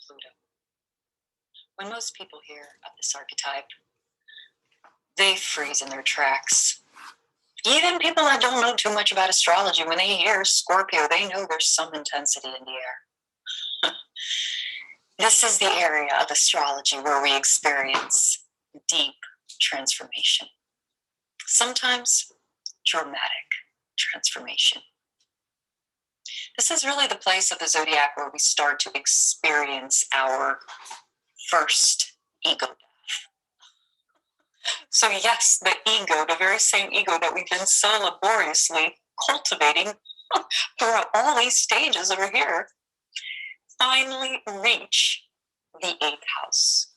Pluto. When most people hear of this archetype, they freeze in their tracks. Even people that don't know too much about astrology, when they hear Scorpio, they know there's some intensity in the air. This is the area of astrology where we experience deep transformation, sometimes dramatic transformation. This is really the place of the zodiac where we start to experience our first ego death. So yes, the ego, the very same ego that we've been so laboriously cultivating throughout all these stages over here, finally reach the 8th house.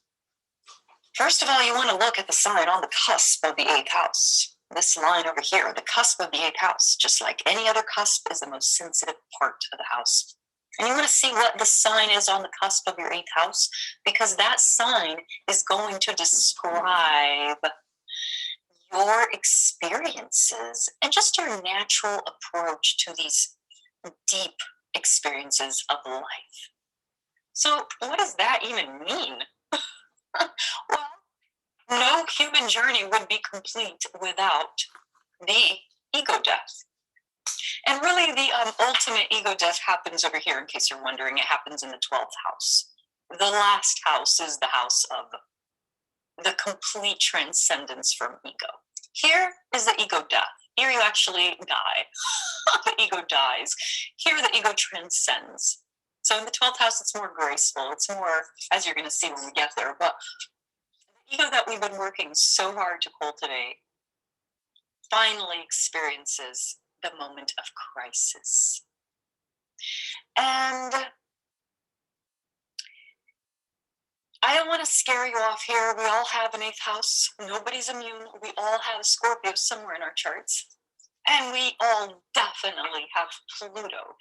First of all, you want to look at the sign on the cusp of the 8th house. This line over here, the cusp of the 8th house, just like any other cusp, is the most sensitive part of the house. And you want to see what the sign is on the cusp of your 8th house, because that sign is going to describe your experiences and just your natural approach to these deep experiences of life. So what does that even mean? Well, no human journey would be complete without the ego death. And really, the ultimate ego death happens over here, in case you're wondering. It happens in the 12th house. The last house is the house of the complete transcendence from ego. Here is the ego death. Here you actually die. The ego dies. Here the ego transcends. So in the 12th house, it's more graceful. It's more, as you're going to see when we get there. But the ego that we've been working so hard to cultivate finally experiences the moment of crisis. And I don't want to scare you off here. We all have an 8th house. Nobody's immune. We all have Scorpio somewhere in our charts. And we all definitely have Pluto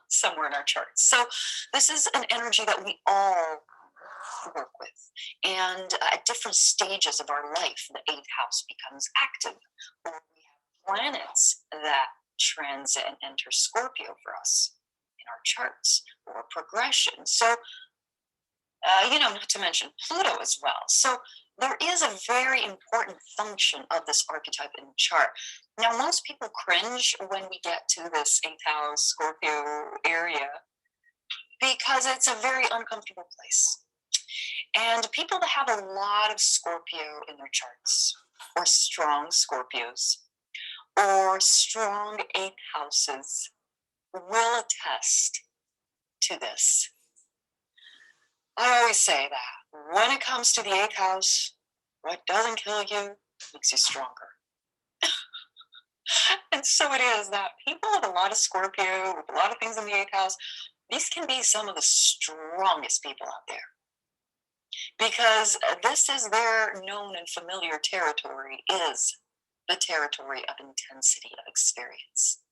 somewhere in our charts. So this is an energy that we all work with. And at different stages of our life, the 8th house becomes active. Or we have planets that transit and enter Scorpio for us in our charts, or progression. So not to mention Pluto as well. So there is a very important function of this archetype in the chart. Now, most people cringe when we get to this 8th house Scorpio area because it's a very uncomfortable place. And people that have a lot of Scorpio in their charts, or strong Scorpios, or strong 8th houses, will attest to this. I always say that when it comes to the 8th house, what doesn't kill you makes you stronger. And so it is that people with a lot of Scorpio, with a lot of things in the 8th house, these can be some of the strongest people out there. Because this is their known and familiar territory, is the territory of intensity of experience.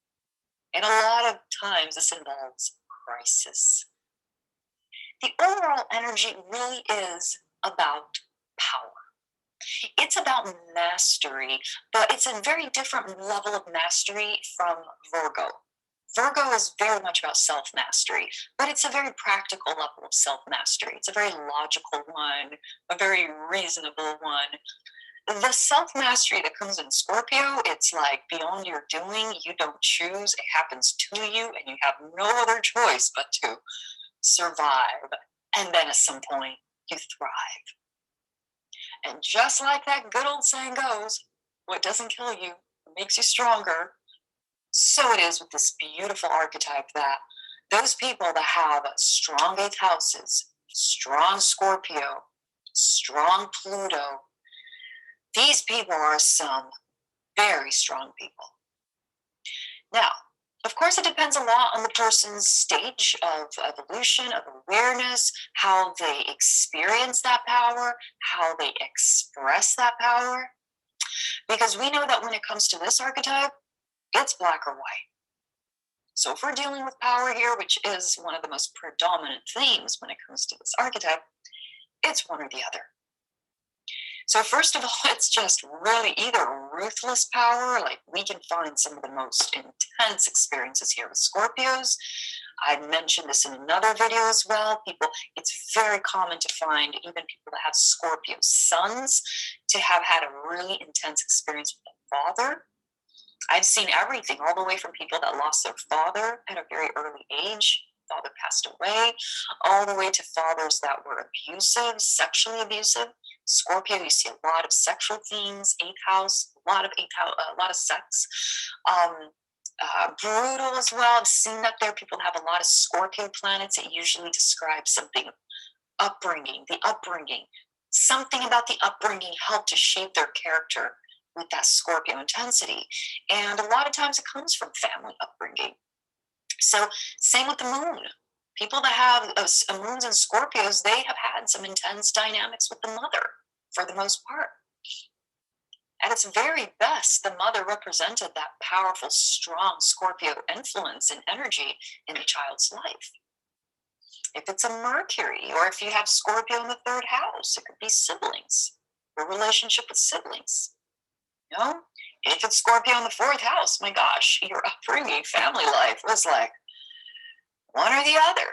And a lot of times this involves crisis. The overall energy really is about power. It's about mastery, but it's a very different level of mastery from Virgo. Virgo is very much about self-mastery, but it's a very practical level of self-mastery. It's a very logical one, a very reasonable one. The self-mastery that comes in Scorpio, it's like beyond your doing. You don't choose. It happens to you, and you have no other choice but to survive, and then at some point you thrive. And just like that good old saying goes, what doesn't kill you makes you stronger. So it is with this beautiful archetype, that those people that have strong 8th houses, strong Scorpio, strong Pluto, these people are some very strong people. Now, of course, it depends a lot on the person's stage of evolution, of awareness, how they experience that power, how they express that power. Because we know that when it comes to this archetype, it's black or white. So if we're dealing with power here, which is one of the most predominant themes when it comes to this archetype, it's one or the other. So first of all, it's just really either ruthless power, like we can find some of the most intense experiences here with Scorpios. I mentioned this in another video as well. It's very common to find even people that have Scorpio sons to have had a really intense experience with their father. I've seen everything, all the way from people that lost their father at a very early age, father passed away, all the way to fathers that were abusive, sexually abusive. Scorpio, you see a lot of sexual themes, eighth house, a lot of sex. Brutal as well. I've seen that there. People have a lot of Scorpio planets. It usually describes something upbringing, the upbringing. Something about the upbringing helped to shape their character with that Scorpio intensity. And a lot of times it comes from family upbringing. So same with the moon. People that have moons and Scorpios, they have had some intense dynamics with the mother for the most part. At its very best, the mother represented that powerful, strong Scorpio influence and energy in the child's life. If it's a Mercury, or if you have Scorpio in the third house, it could be siblings, your relationship with siblings. You know, if it's Scorpio in the fourth house, my gosh, your upbringing, family life was like one or the other.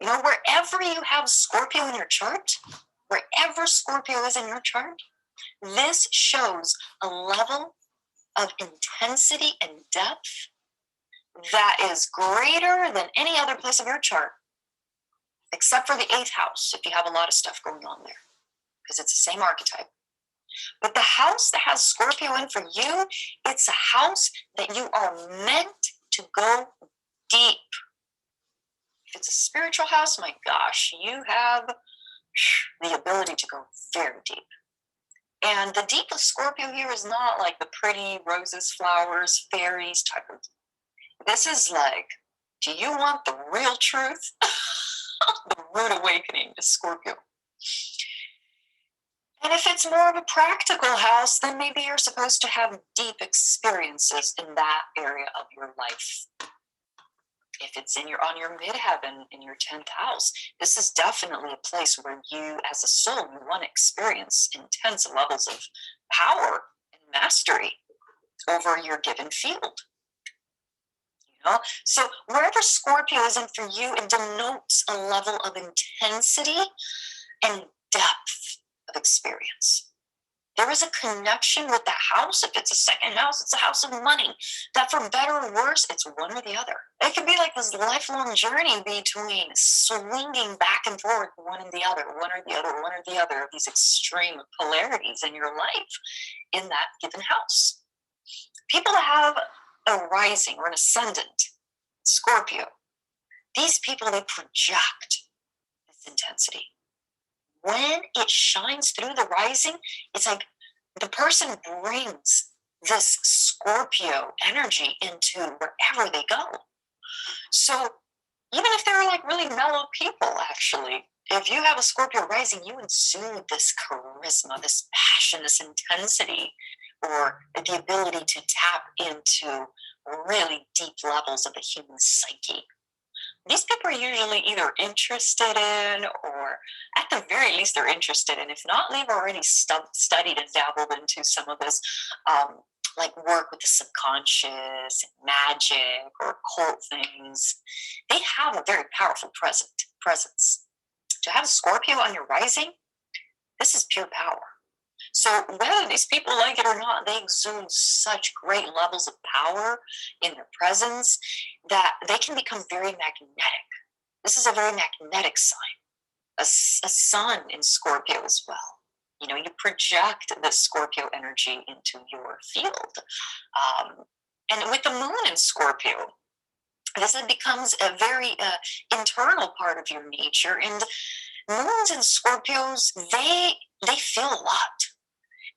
You know, wherever you have Scorpio in your chart, wherever Scorpio is in your chart, this shows a level of intensity and depth that is greater than any other place of your chart, except for the eighth house, if you have a lot of stuff going on there, because it's the same archetype. But the house that has Scorpio in for you, it's a house that you are meant to go deep. If it's a spiritual house, my gosh, you have the ability to go very deep. And the deep of Scorpio here is not like the pretty roses, flowers, fairies type of. This is like, do you want the real truth? The rude awakening to Scorpio. And if it's more of a practical house, then maybe you're supposed to have deep experiences in that area of your life. If it's on your midheaven in your 10th house, this is definitely a place where you as a soul, you want to experience intense levels of power and mastery over your given field. You know, so wherever Scorpio is in for you, it denotes a level of intensity and depth of experience. There is a connection with the house. If it's a second house, it's a house of money. That for better or worse, it's one or the other. It can be like this lifelong journey between swinging back and forth, one and the other, one or the other, one or the other, of these extreme polarities in your life in that given house. People that have a rising or an ascendant, Scorpio, these people, they project this intensity. When it shines through the rising, it's like the person brings this Scorpio energy into wherever they go. So even if they're like really mellow people, actually, if you have a Scorpio rising, you exude this charisma, this passion, this intensity, or the ability to tap into really deep levels of the human psyche. These people are usually either interested in, or at the very least, they're interested in. If not, they've already studied and dabbled into some of this, like work with the subconscious, magic, or occult things. They have a very powerful presence. To have a Scorpio on your rising, this is pure power. So whether these people like it or not, they exude such great levels of power in their presence that they can become very magnetic. This is a very magnetic sign. A sun in Scorpio as well. You know, you project the Scorpio energy into your field. And with the moon in Scorpio, this becomes a very internal part of your nature. And moons and Scorpios, they feel a lot.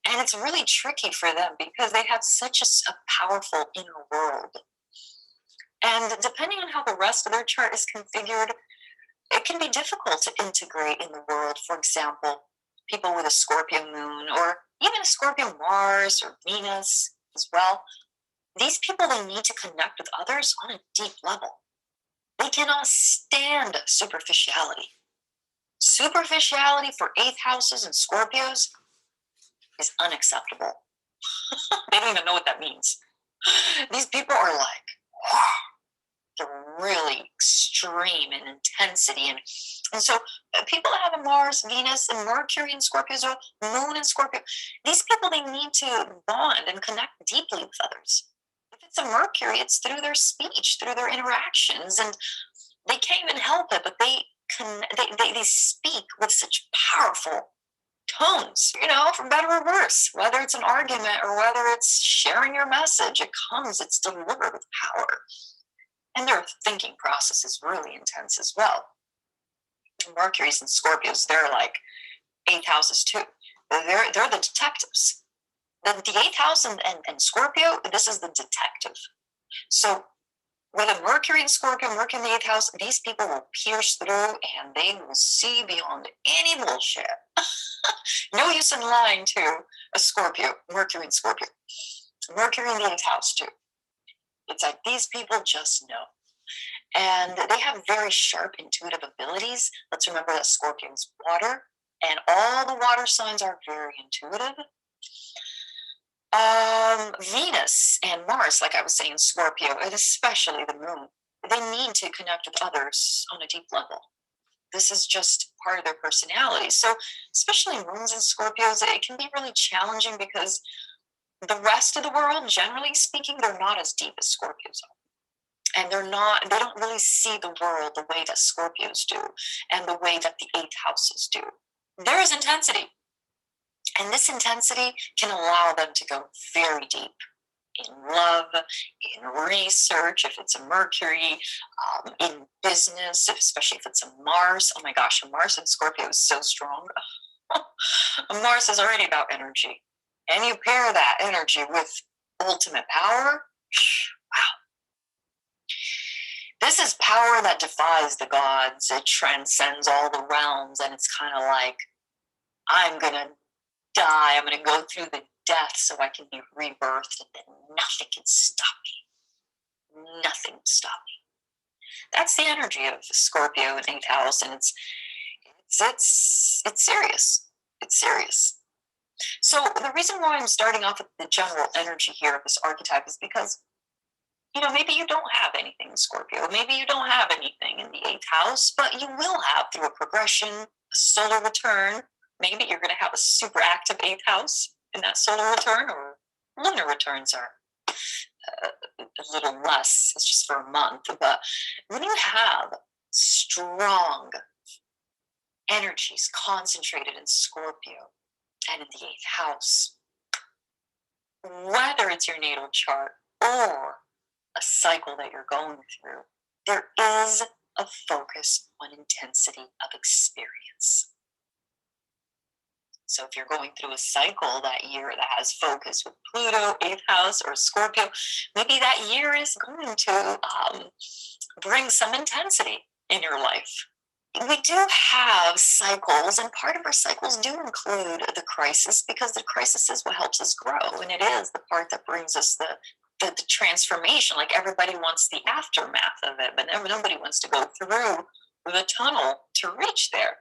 And it's really tricky for them because they have such a powerful inner world. And depending on how the rest of their chart is configured, it can be difficult to integrate in the world. For example, people with a Scorpio moon, or even a Scorpio Mars or Venus as well. These people, they need to connect with others on a deep level. They cannot stand superficiality. Superficiality for eighth houses and Scorpios, is unacceptable. They don't even know what that means. These people are like, they're really extreme in intensity. And so people that have a Mars, Venus, and Mercury in Scorpio as well, Moon in Scorpio, these people, they need to bond and connect deeply with others. If it's a Mercury, it's through their speech, through their interactions, and they can't even help it, but they speak with such powerful tones, for better or worse, whether it's an argument or whether it's sharing your message, it's delivered with power. And their thinking process is really intense as well. Mercury's and Scorpios, they're like eighth houses too. They're the detectives. The eighth house and Scorpio, this is the detective. So with a Mercury and Scorpio, Mercury in the eighth house, these people will pierce through and they will see beyond any bullshit. No use in lying to a Scorpio, Mercury and Scorpio. Mercury in the eighth house too. It's like these people just know. And they have very sharp intuitive abilities. Let's remember that Scorpio is water, and all the water signs are very intuitive. Venus and Mars, like I was saying, Scorpio, and especially the moon, they need to connect with others on a deep level. This is just part of their personality. So especially moons and Scorpios, it can be really challenging because the rest of the world, generally speaking, they're not as deep as Scorpios are. And they don't really see the world the way that Scorpios do and the way that the eighth houses do. There is intensity. And this intensity can allow them to go very deep in love, in research, if it's a Mercury, in business, especially if it's a Mars. Oh my gosh, a Mars in Scorpio is so strong. Mars is already about energy. And you pair that energy with ultimate power. Wow. This is power that defies the gods. It transcends all the realms. And it's kind of like, I'm going to die. I'm going to go through the death so I can be rebirthed. And then nothing can stop me. Nothing will stop me. That's the energy of Scorpio in eighth house. And it's serious. It's serious. So the reason why I'm starting off with the general energy here of this archetype is because, maybe you don't have anything in Scorpio. Maybe you don't have anything in the eighth house, but you will have through a progression, a solar return. Maybe you're going to have a super active eighth house in that solar return, or lunar returns are a little less. It's just for a month. But when you have strong energies concentrated in Scorpio and in the eighth house, whether it's your natal chart or a cycle that you're going through, there is a focus on intensity of experience. So if you're going through a cycle that year that has focus with Pluto, eighth house, or Scorpio, maybe that year is going to bring some intensity in your life. We do have cycles, and part of our cycles do include the crisis, because the crisis is what helps us grow, and it is the part that brings us the transformation. Like, everybody wants the aftermath of it, but nobody wants to go through the tunnel to reach there.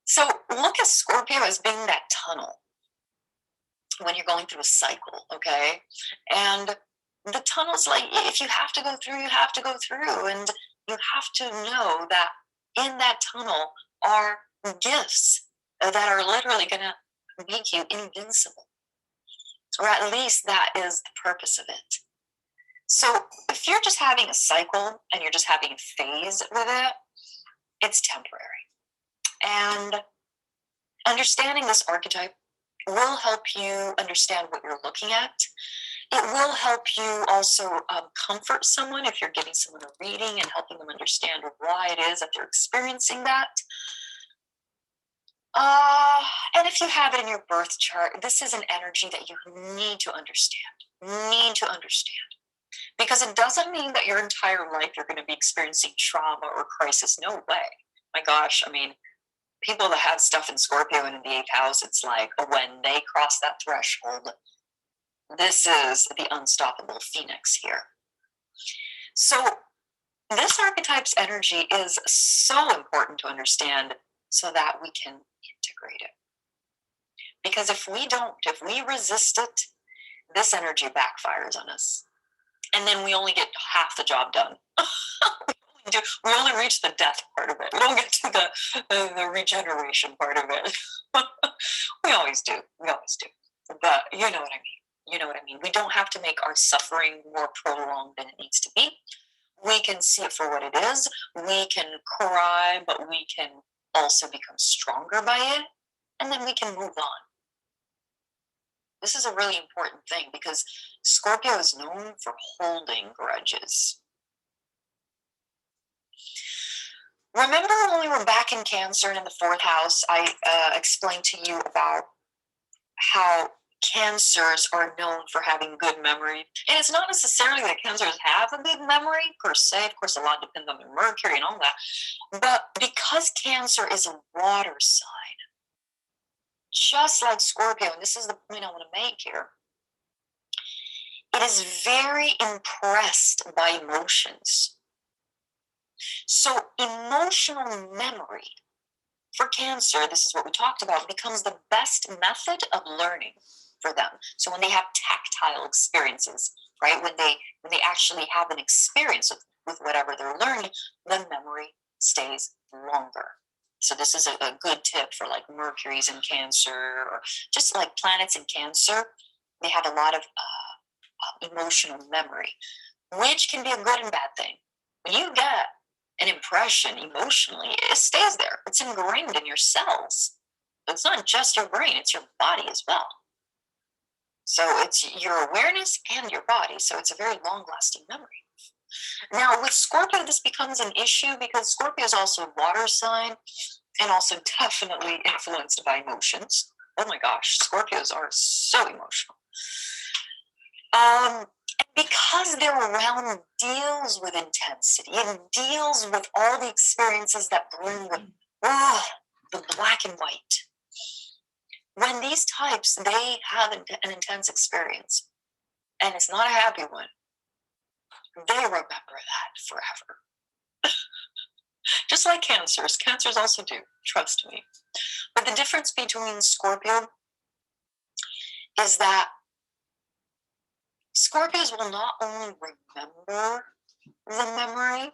So look at Scorpio as being that tunnel when you're going through a cycle, okay? And the tunnel's like, if you have to go through, you have to go through, and you have to know that in that tunnel are gifts that are literally going to make you invincible. Or at least that is the purpose of it. So if you're just having a cycle and you're just having a phase with it, it's temporary. And understanding this archetype will help you understand what you're looking at. It will help you also comfort someone if you're giving someone a reading and helping them understand why it is that they're experiencing that. And if you have it in your birth chart, this is an energy that you need to understand. Because it doesn't mean that your entire life you're going to be experiencing trauma or crisis. No way. My gosh, I mean, people that have stuff in Scorpio and in the eighth house, it's like when they cross that threshold, this is the unstoppable phoenix here. So this archetype's energy is so important to understand so that we can integrate it. Because if we resist it, this energy backfires on us. And then we only get half the job done. We only reach the death part of it. We don't get to the regeneration part of it. We always do. But you know what I mean. We don't have to make our suffering more prolonged than it needs to be. We can see it for what it is. We can cry, but we can also become stronger by it. And then we can move on. This is a really important thing because Scorpio is known for holding grudges. Remember when we were back in Cancer and in the 4th house, I explained to you about how Cancers are known for having good memory. And it's not necessarily that Cancers have a good memory per se. Of course, a lot depends on their Mercury and all that. But because Cancer is a water sign, just like Scorpio, and this is the point I want to make here, it is very impressed by emotions. So emotional memory for Cancer, this is what we talked about, becomes the best method of learning for them. So when they have tactile experiences, right, when they actually have an experience with whatever they're learning, the memory stays longer. So this is a good tip for like Mercury's in Cancer, or just like planets in Cancer. They have a lot of emotional memory, which can be a good and bad thing. When you get an impression emotionally, it stays there. It's ingrained in your cells. It's not just your brain, it's your body as well. So it's your awareness and your body. So it's a very long-lasting memory. Now with Scorpio, this becomes an issue because Scorpio is also a water sign and also definitely influenced by emotions. Oh my gosh, Scorpios are so emotional. And because their realm deals with intensity and deals with all the experiences that bring the black and white, when these types, they have an intense experience, and it's not a happy one, they remember that forever. Just like Cancers. Cancers also do, trust me. But the difference between Scorpio is that Scorpios will not only remember the memory,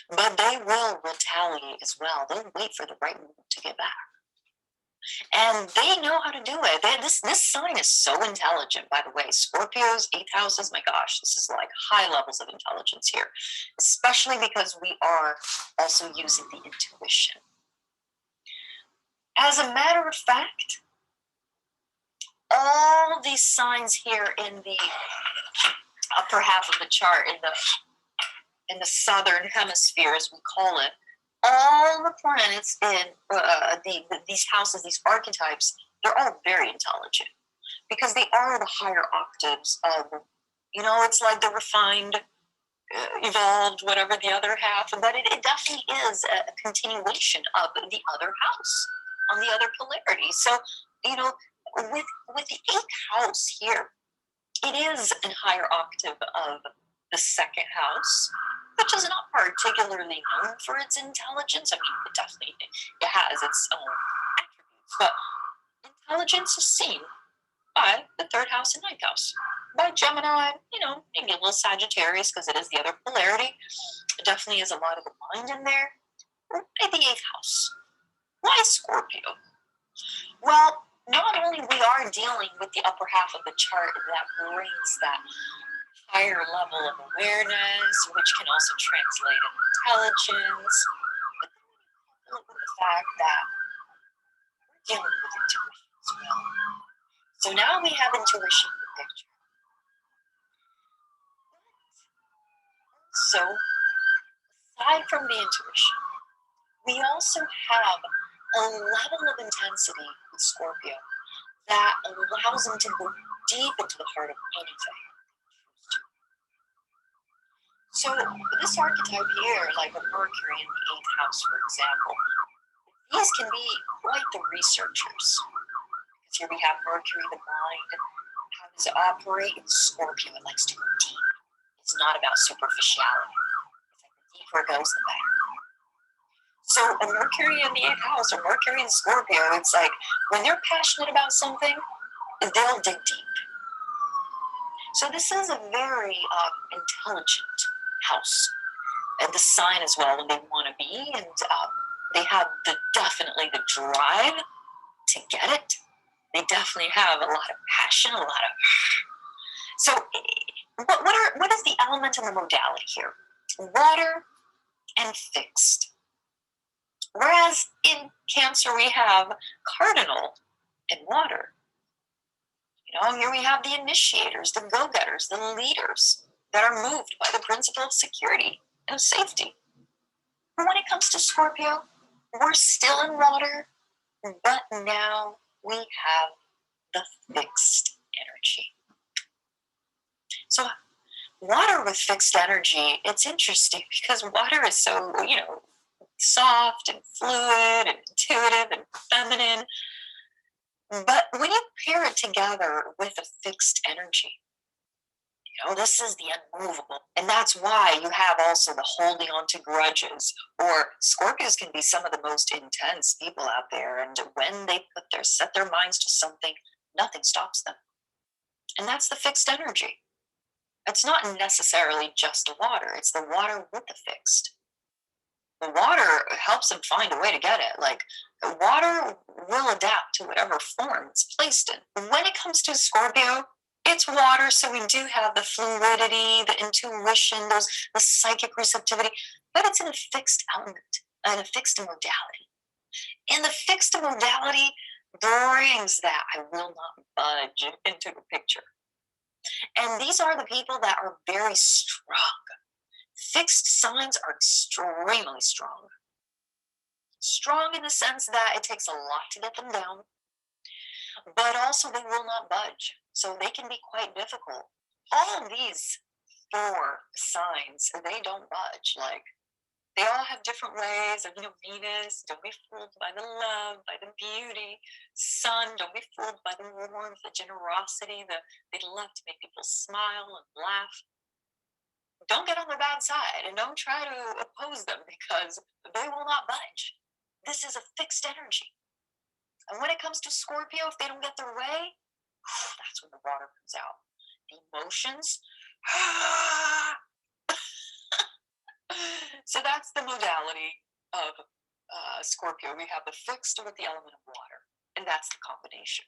but they will retaliate as well. They'll wait for the right moment to get back. And they know how to do it. This sign is so intelligent, by the way. Scorpios, 8th houses, my gosh, this is like high levels of intelligence here, especially because we are also using the intuition. As a matter of fact, all these signs here in the upper half of the chart, in the southern hemisphere, as we call it, all the planets in these houses, these archetypes, they're all very intelligent because they are the higher octaves of, it's like the refined, evolved, whatever the other half, but it definitely is a continuation of the other house on the other polarity. So, with the 8th house here, it is a higher octave of the 2nd house, which is not particularly known for its intelligence. I mean, it definitely has its own attributes, but intelligence is seen by the 3rd house and 9th house, by Gemini, maybe a little Sagittarius because it is the other polarity. It definitely is a lot of the mind in there. By the 8th house. Why Scorpio? Well, not only we are dealing with the upper half of the chart that brings that higher level of awareness, which can also translate in intelligence, but with the fact that we're dealing with intuition as well. So now we have intuition in the picture. So, aside from the intuition, we also have a level of intensity with Scorpio that allows them to go deep into the heart of anything. So this archetype here, like a Mercury in the 8th house, for example, these can be quite the researchers. Because here we have Mercury, the mind. How does it operate? In Scorpio, it likes to go deep. It's not about superficiality. It's like the deeper it goes, the better. So a Mercury in the 8th house or Mercury in Scorpio, it's like when they're passionate about something, they'll dig deep. So this is a very intelligent house, and the sign as well when they want to be, and they have definitely the drive to get it. They definitely have a lot of passion, a lot of. So, what is the element and the modality here? Water and fixed. Whereas in Cancer we have cardinal and water. Here we have the initiators, the go-getters, the leaders that are moved by the principle of security and of safety. But when it comes to Scorpio, we're still in water, but now we have the fixed energy. So water with fixed energy, it's interesting because water is so, soft and fluid and intuitive and feminine. But when you pair it together with a fixed energy, this is the unmovable. And that's why you have also the holding on to grudges. Or Scorpios can be some of the most intense people out there. And when they set their minds to something, nothing stops them. And that's the fixed energy. It's not necessarily just the water. It's the water with the fixed. The water helps them find a way to get it. Like, the water will adapt to whatever form it's placed in. When it comes to Scorpio, it's water, so we do have the fluidity, the intuition, the psychic receptivity, but it's in a fixed element, in a fixed modality. And the fixed modality brings that I will not budge into the picture. And these are the people that are very strong. Fixed signs are extremely strong. Strong in the sense that it takes a lot to get them down, but also they will not budge. So they can be quite difficult. All of these 4 signs, they don't budge. Like, they all have different ways of, Venus, don't be fooled by the love, by the beauty. Sun, don't be fooled by the warmth, the generosity, they love to make people smile and laugh. Don't get on their bad side and don't try to oppose them because they will not budge. This is a fixed energy. And when it comes to Scorpio, if they don't get their way, that's when the water comes out. The emotions. So that's the modality of Scorpio. We have the fixed with the element of water, and that's the combination.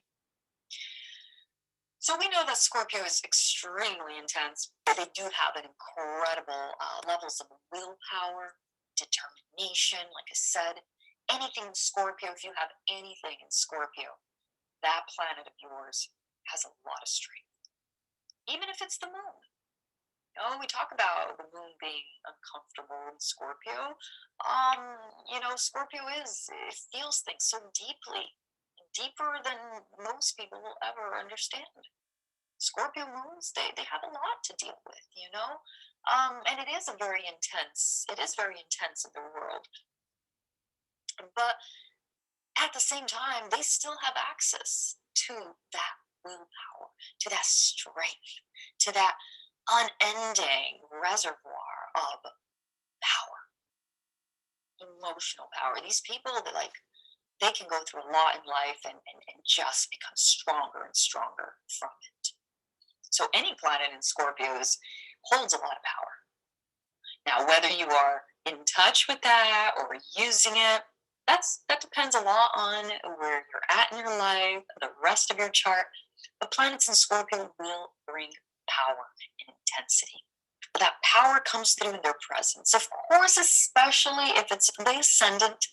So we know that Scorpio is extremely intense, but they do have an incredible levels of willpower, determination. Like I said, anything in Scorpio, if you have anything in Scorpio, that planet of yours has a lot of strength. Even if it's the moon. We talk about the moon being uncomfortable in Scorpio. Scorpio it feels things so deeply, deeper than most people will ever understand. Scorpio moons, they have a lot to deal with, and it is very intense in their world. But at the same time, they still have access to that willpower, to that strength, to that unending reservoir of power, emotional power. These people, they can go through a lot in life and just become stronger and stronger from it. So any planet in Scorpios holds a lot of power. Now, whether you are in touch with that or using it, that depends a lot on where you're at in your life, the rest of your chart. The planets in Scorpio will bring power and intensity. That power comes through in their presence. Of course, especially if it's the ascendant,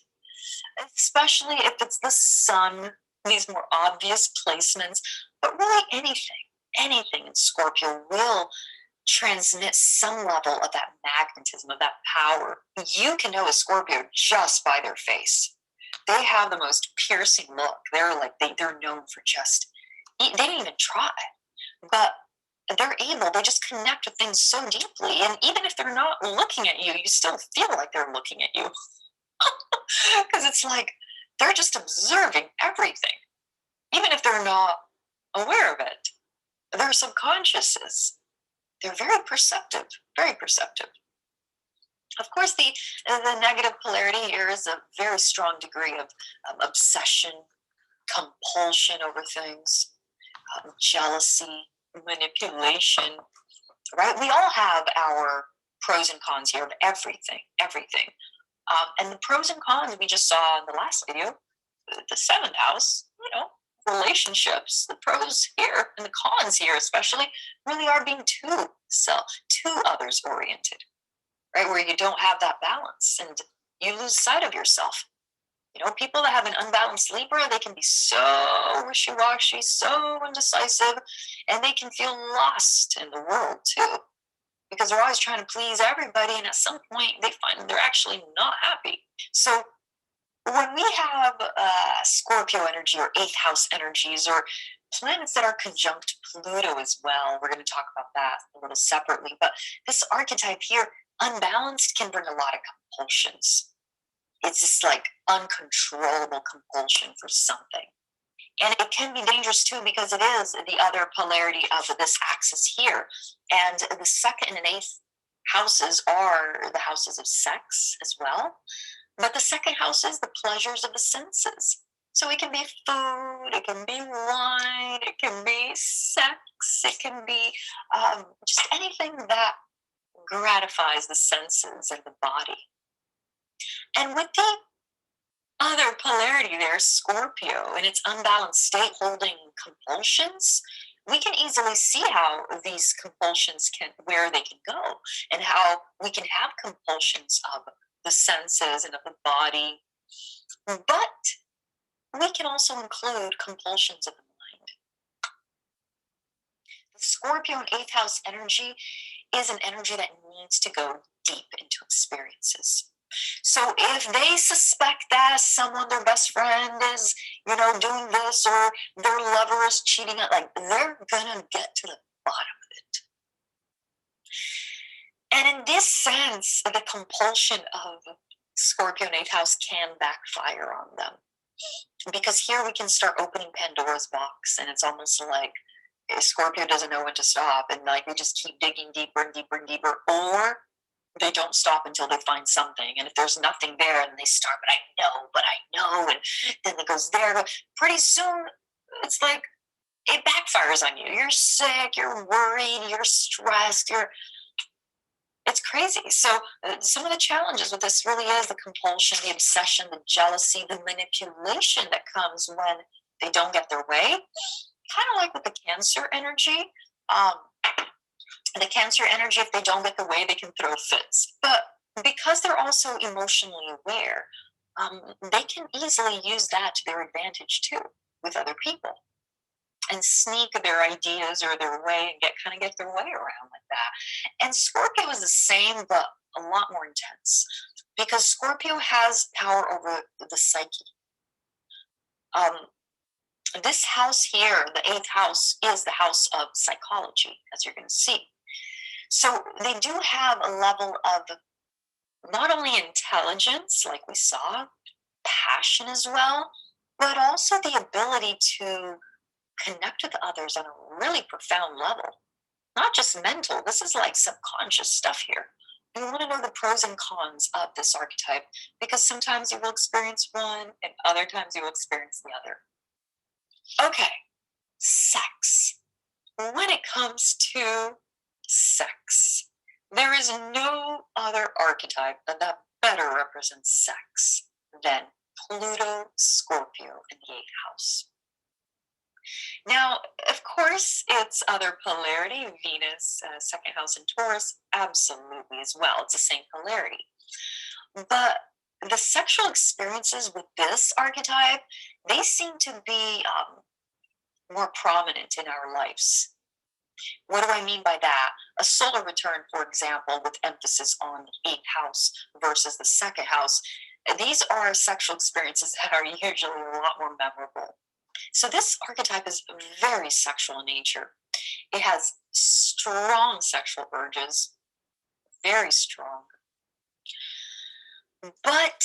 especially if it's the sun, these more obvious placements, but really anything in Scorpio will transmit some level of that magnetism, of that power. You can know a Scorpio just by their face. They have the most piercing look. They're known for they don't even try, but they just connect with things so deeply. And even if they're not looking at you, you still feel like they're looking at you. Because it's like they're just observing everything. Even if they're not aware of it, their subconscious is. They're very perceptive, very perceptive. Of course, the negative polarity here is a very strong degree of obsession, compulsion over things, jealousy, manipulation, right? We all have our pros and cons here of everything, everything. And the pros and cons we just saw in the last video, the seventh house, relationships, the pros here and the cons here, especially, really are being too others oriented, right? Where you don't have that balance and you lose sight of yourself. People that have an unbalanced Libra, they can be so wishy-washy, so indecisive, and they can feel lost in the world too, because they're always trying to please everybody, and at some point they find they're actually not happy. So when we have Scorpio energy or eighth house energies or planets that are conjunct Pluto as well, we're going to talk about that a little separately, but this archetype here, unbalanced, can bring a lot of compulsions. It's just like uncontrollable compulsion for something. And it can be dangerous too, because it is the other polarity of this axis here. And the second and eighth houses are the houses of sex as well. But the second house is the pleasures of the senses. So it can be food, it can be wine, it can be sex, it can be just anything that gratifies the senses and the body. And with the other polarity there, Scorpio, in its unbalanced state holding compulsions, we can easily see how these compulsions where they can go, and how we can have compulsions of the senses and of the body. But we can also include compulsions of the mind. The Scorpio and eighth house energy is an energy that needs to go deep into experiences. So if they suspect that someone, their best friend, is, doing this, or their lover is cheating, they're gonna get to the bottom of it. And in this sense, the compulsion of Scorpio and eighth house can backfire on them, because here we can start opening Pandora's box, and it's almost like Scorpio doesn't know when to stop, and we just keep digging deeper and deeper and deeper, or they don't stop until they find something. And if there's nothing there, and they start, but I know, and then it goes there. Pretty soon, it's like it backfires on you. You're sick, you're worried, you're stressed, it's crazy. So some of the challenges with this really is the compulsion, the obsession, the jealousy, the manipulation that comes when they don't get their way. Kind of like with the Cancer energy. The Cancer energy, if they don't get the way, they can throw fits. But because they're also emotionally aware, they can easily use that to their advantage too with other people, and sneak their ideas or their way and get their way around like that. And Scorpio is the same, but a lot more intense, because Scorpio has power over the psyche. This house here, the eighth house, is the house of psychology, as you're going to see. So they do have a level of not only intelligence, like we saw, passion as well, but also the ability to connect with others on a really profound level. Not just mental, this is like subconscious stuff here. You want to know the pros and cons of this archetype, because sometimes you will experience one and other times you will experience the other. Okay, sex. When it comes to sex, there is no other archetype that better represents sex than Pluto, Scorpio in the eighth house. Now, of course, its other polarity, Venus, second house in Taurus, absolutely as well. It's the same polarity. But the sexual experiences with this archetype, they seem to be more prominent in our lives. What do I mean by that? A solar return, for example, with emphasis on the eighth house versus the second house. These are sexual experiences that are usually a lot more memorable. So this archetype is very sexual in nature. It has strong sexual urges, very strong. But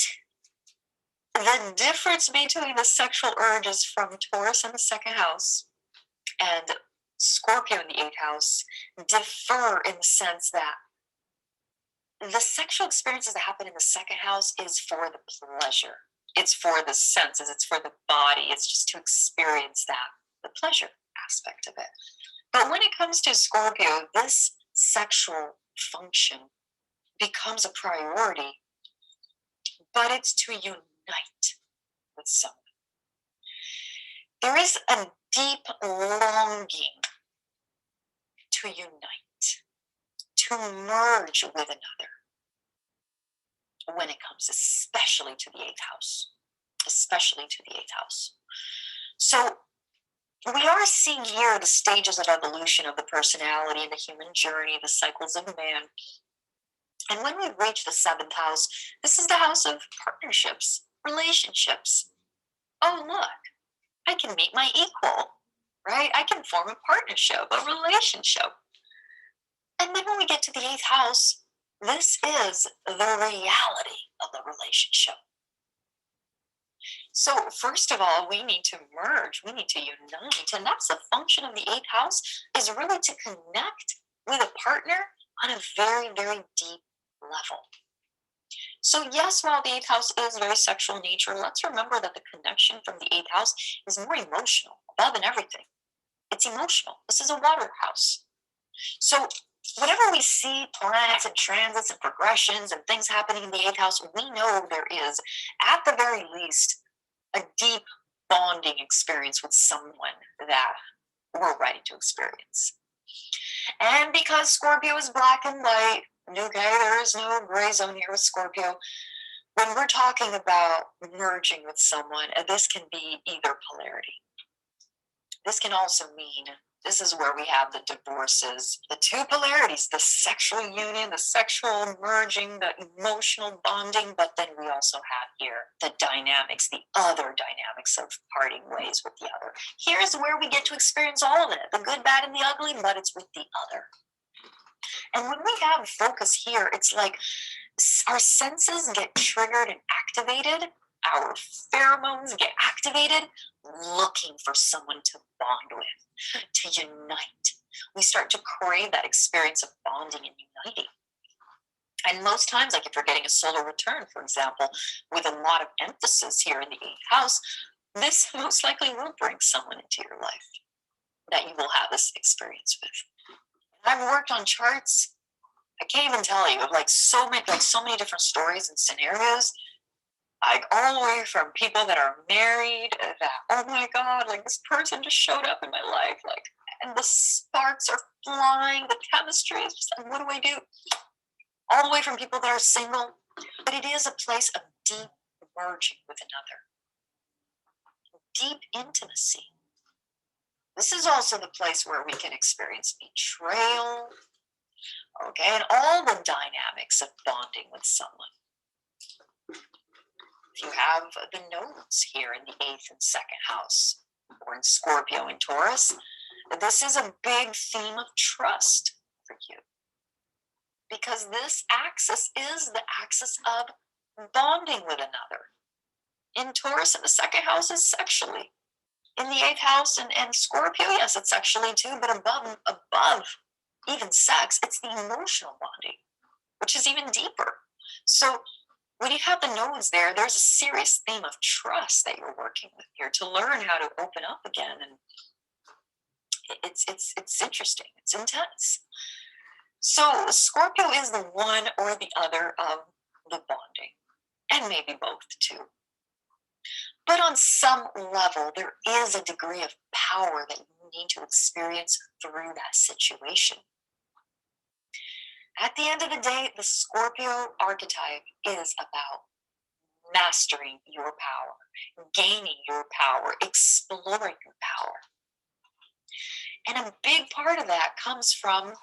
the difference between the sexual urges from Taurus in the second house and Scorpio in the eighth house differ in the sense that the sexual experiences that happen in the second house is for the pleasure. It's for the senses, it's for the body, it's just to experience that, the pleasure aspect of it. But when it comes to Scorpio, this sexual function becomes a priority, but it's to unite with someone. There is a deep longing to unite, to merge with another when it comes especially to the eighth house, especially to the eighth house. So we are seeing here the stages of evolution of the personality and the human journey, the cycles of man. And when we reach the seventh house, this is the house of partnerships, relationships. Oh, look, I can meet my equal, right? I can form a partnership, a relationship. And then when we get to the eighth house, this is the reality of the relationship. So first of all, we need to merge, we need to unite. And that's the function of the eighth house, is really to connect with a partner on a very, very deep level. So yes, while the eighth house is very sexual in nature, let's remember that the connection from the eighth house is more emotional, above and everything. It's emotional. This is a water house. So whenever we see planets and transits and progressions and things happening in the eighth house, we know there is, at the very least, a deep bonding experience with someone that we're ready to experience. And because Scorpio is black and white, okay, there is no gray zone here with Scorpio. When we're talking about merging with someone, this can be either polarity. This can also mean, this is where we have the divorces, the two polarities, the sexual union, the sexual merging, the emotional bonding, but then we also have here the dynamics, the other dynamics of parting ways with the other. Here's where we get to experience all of it, the good, bad, and the ugly, but it's with the other. And when we have focus here, it's like our senses get triggered and activated, our pheromones get activated, looking for someone to bond with, to unite. We start to crave that experience of bonding and uniting. And most times, like if you're getting a solar return, for example, with a lot of emphasis here in the eighth house, this most likely will bring someone into your life that you will have this experience with. I've worked on charts. I can't even tell you, like so many different stories and scenarios, like all the way from people that are married that, oh my God, like this person just showed up in my life, like, and the sparks are flying, the chemistry is just like, what do I do? All the way from people that are single, but it is a place of deep merging with another, deep intimacy. This is also the place where we can experience betrayal, okay, and all the dynamics of bonding with someone. If you have the nodes here in the eighth and second house, or in Scorpio and Taurus, this is a big theme of trust for you. Because this axis is the axis of bonding with another. In Taurus, in the second house is sexually. In the eighth house and Scorpio, yes, it's sexually too, but above even sex, it's the emotional bonding, which is even deeper. So when you have the nodes there, there's a serious theme of trust that you're working with here to learn how to open up again. And it's interesting, it's intense. So Scorpio is the one or the other of the bonding, and maybe both too. But on some level, there is a degree of power that you need to experience through that situation. At the end of the day, the Scorpio archetype is about mastering your power, gaining your power, exploring your power. And a big part of that comes from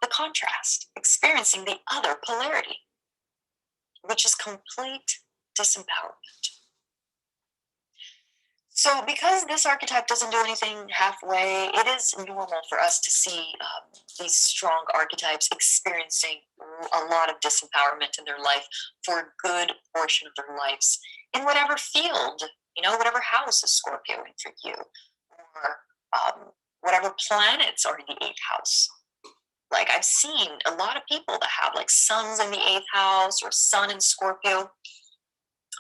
the contrast, experiencing the other polarity, which is complete disempowerment. So because this archetype doesn't do anything halfway, it is normal for us to see these strong archetypes experiencing a lot of disempowerment in their life for a good portion of their lives in whatever field, whatever house is Scorpio in for you, or whatever planets are in the eighth house. Like I've seen a lot of people that have like suns in the eighth house or sun in Scorpio,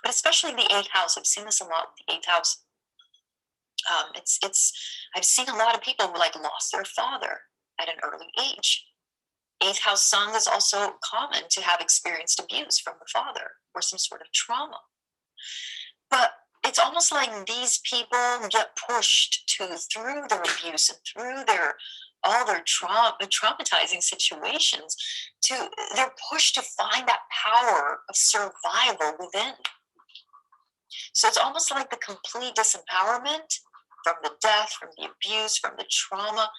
but especially the eighth house. I've seen this a lot with the eighth house. It's I've seen a lot of people who like lost their father at an early age. Eighth house sun is also common to have experienced abuse from the father or some sort of trauma. But it's almost like these people get pushed to through their abuse and through their all their traumatizing situations to they're pushed to find that power of survival within. So it's almost like the complete disempowerment from the death, from the abuse, from the trauma,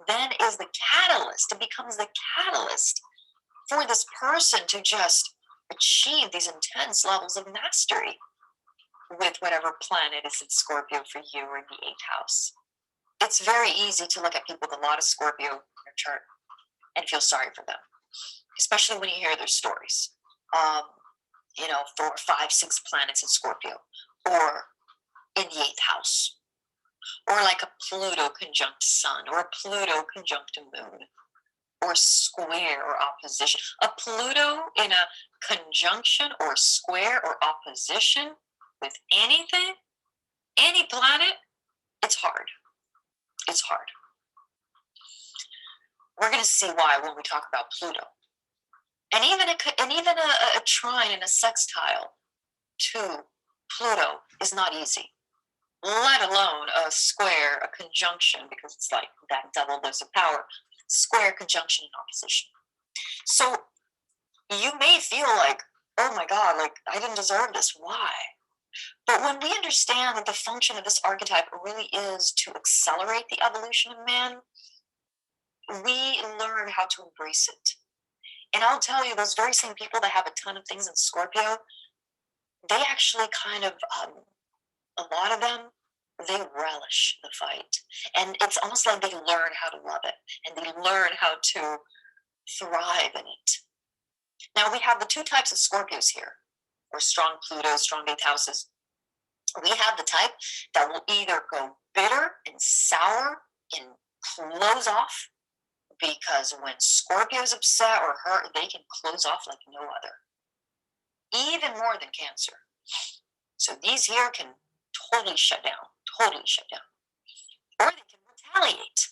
then is the catalyst. It becomes the catalyst for this person to just achieve these intense levels of mastery with whatever planet is in Scorpio for you or in the eighth house. It's very easy to look at people with a lot of Scorpio in their chart and feel sorry for them, especially when you hear their stories. 4, 5, 6 planets in Scorpio, or in the eighth house, or like a Pluto conjunct Sun, or a Pluto conjunct Moon, or square or opposition. A Pluto in a conjunction or square or opposition with anything, any planet, it's hard. It's hard. We're going to see why when we talk about Pluto. And even a trine and a sextile to Pluto is not easy, let alone a square, a conjunction, because it's like that double dose of power, square, conjunction, and opposition. So you may feel like, oh my God, like I didn't deserve this. Why? But when we understand that the function of this archetype really is to accelerate the evolution of man, we learn how to embrace it. And I'll tell you, those very same people that have a ton of things in Scorpio, they actually kind of, a lot of them, they relish the fight. And it's almost like they learn how to love it and they learn how to thrive in it. Now we have the two types of Scorpios here, or strong Pluto, strong eighth houses. We have the type that will either go bitter and sour and close off, because when Scorpio is upset or hurt, they can close off like no other, even more than Cancer. So these here can totally shut down, or they can retaliate.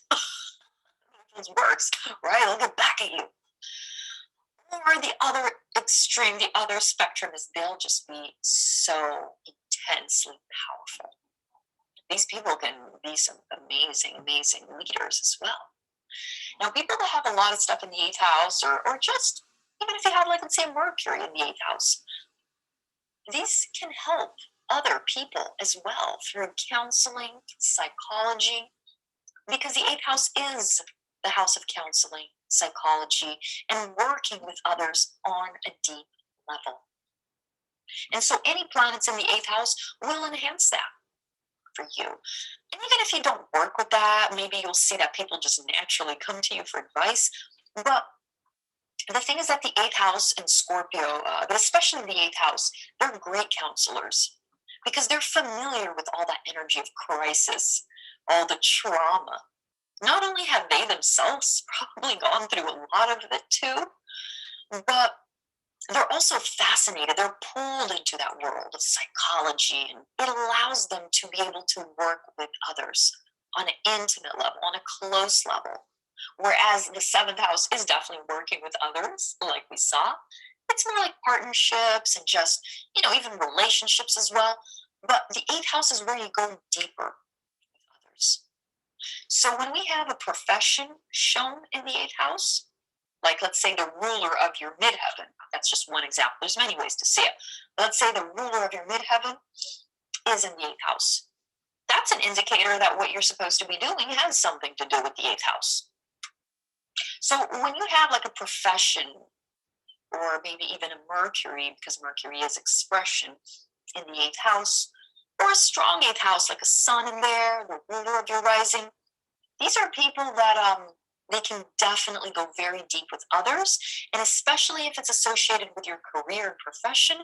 It works, right? They'll get back at you. Or the other extreme, the other spectrum is they'll just be so intensely powerful. These people can be some amazing, amazing leaders as well. Now, people that have a lot of stuff in the eighth house, or just even if you have, like, let's say, Mercury in the eighth house, these can help other people as well through counseling, psychology, because the eighth house is the house of counseling, psychology, and working with others on a deep level. And so any planets in the eighth house will enhance that for you. And even if you don't work with that, maybe you'll see that people just naturally come to you for advice. But the thing is that the eighth house in Scorpio, but especially the eighth house, they're great counselors because they're familiar with all that energy of crisis, all the trauma. Not only have they themselves probably gone through a lot of it too, but they're also fascinated. They're pulled into that world of psychology, and it allows them to be able to work with others on an intimate level, on a close level. Whereas the seventh house is definitely working with others, like we saw. It's more like partnerships and just, even relationships as well. But the eighth house is where you go deeper with others. So when we have a profession shown in the eighth house, like let's say the ruler of your midheaven, that's just one example. There's many ways to see it. Let's say the ruler of your midheaven is in the eighth house. That's an indicator that what you're supposed to be doing has something to do with the eighth house. So when you have like a profession, or maybe even a Mercury, because Mercury is expression in the eighth house, or a strong eighth house, like a sun in there, the ruler of your rising, these are people that they can definitely go very deep with others. And especially if it's associated with your career and profession,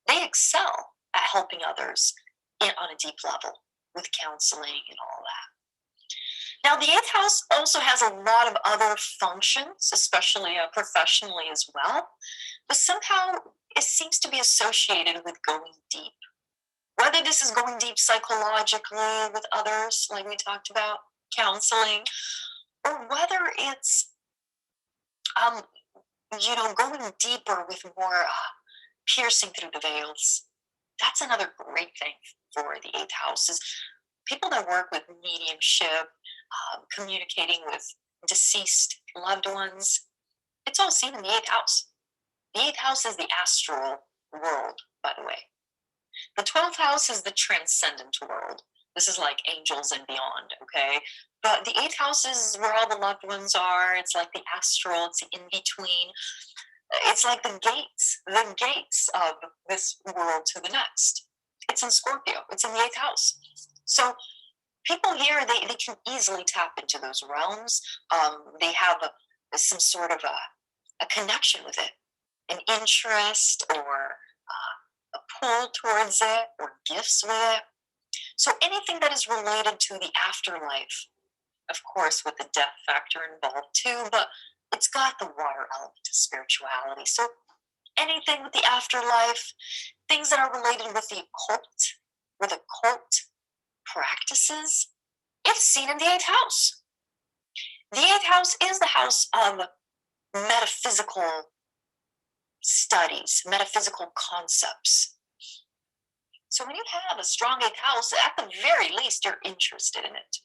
they excel at helping others on a deep level with counseling and all that. Now, the eighth house also has a lot of other functions, especially professionally as well, but somehow it seems to be associated with going deep. Whether this is going deep psychologically with others, like we talked about, counseling, or whether it's, um, going deeper with more piercing through the veils. That's another great thing for the eighth house is people that work with mediumship, communicating with deceased loved ones. It's all seen in the eighth house. The eighth house is the astral world, by the way. The 12th house is the transcendent world. This is like angels and beyond, okay? But the eighth house is where all the loved ones are. It's like the astral, it's the in between. It's like the gates of this world to the next. It's in Scorpio, it's in the eighth house. So people here, they can easily tap into those realms. They have some sort of a connection with it, an interest or a pull towards it or gifts with it. So anything that is related to the afterlife, of course, with the death factor involved too, but it's got the water element of spirituality. So anything with the afterlife, things that are related with occult practices, it's seen in the eighth house. The eighth house is the house of metaphysical studies, metaphysical concepts. So when you have a strong eighth house, at the very least, you're interested in it.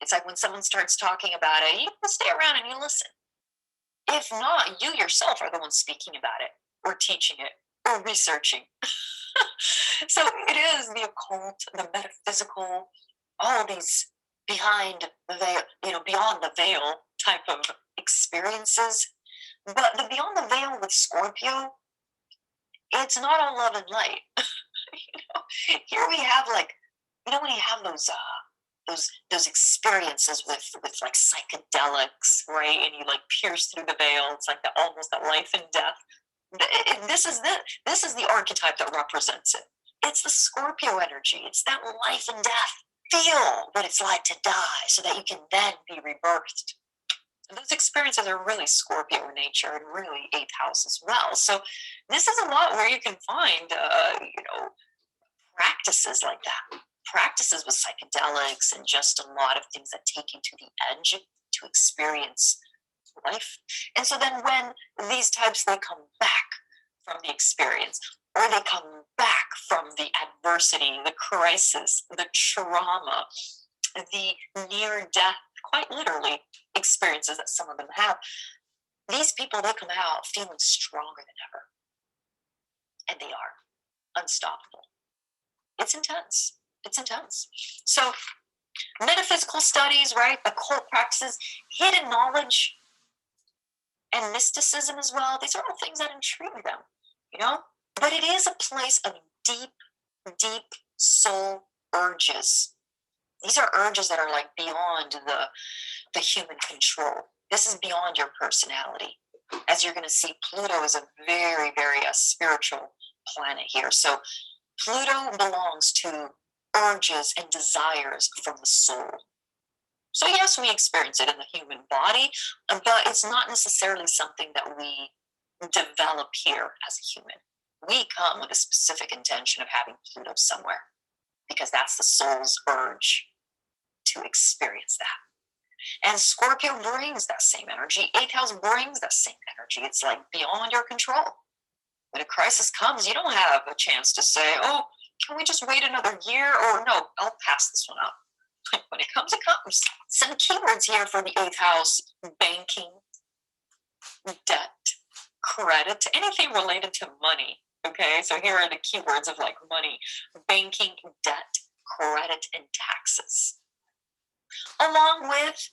It's like when someone starts talking about it, you can stay around and you listen. If not, you yourself are the one speaking about it or teaching it or researching. So it is the occult, the metaphysical, all these behind the veil, beyond the veil type of experiences. But the beyond the veil with Scorpio, it's not all love and light. Here we have when you have those experiences with like psychedelics, right? And you like pierce through the veil. It's like almost that life and death. This is the archetype that represents it. It's the Scorpio energy. It's that life and death. Feel what it's like to die so that you can then be rebirthed. And those experiences are really Scorpio in nature and really eighth house as well. So this is a lot where you can find, practices like that. Practices with psychedelics and just a lot of things that take you to the edge to experience life. And so then when these types, they come back from the experience, or they come back from the adversity, the crisis, the trauma, the near death, quite literally, experiences that some of them have, these people, they come out feeling stronger than ever. And they are unstoppable. It's intense. It's intense. So metaphysical studies, right? Occult practices, hidden knowledge, and mysticism as well. These are all things that intrigue them, But it is a place of deep, deep soul urges. These are urges that are like beyond the human control. This is beyond your personality. As you're going to see, Pluto is a very, very spiritual planet here. So Pluto belongs to urges and desires from the soul. So yes, we experience it in the human body, but it's not necessarily something that we develop here as a human. We come with a specific intention of having Pluto somewhere because that's the soul's urge to experience that. And Scorpio brings that same energy. Eighth house brings that same energy. It's like beyond your control. When a crisis comes, you don't have a chance to say, oh, can we just wait another year? Or no, I'll pass this one up. When it comes, it comes. Some keywords here for the eighth house: banking, debt, credit, anything related to money. Okay, so here are the keywords of like money: banking, debt, credit, and taxes. Along with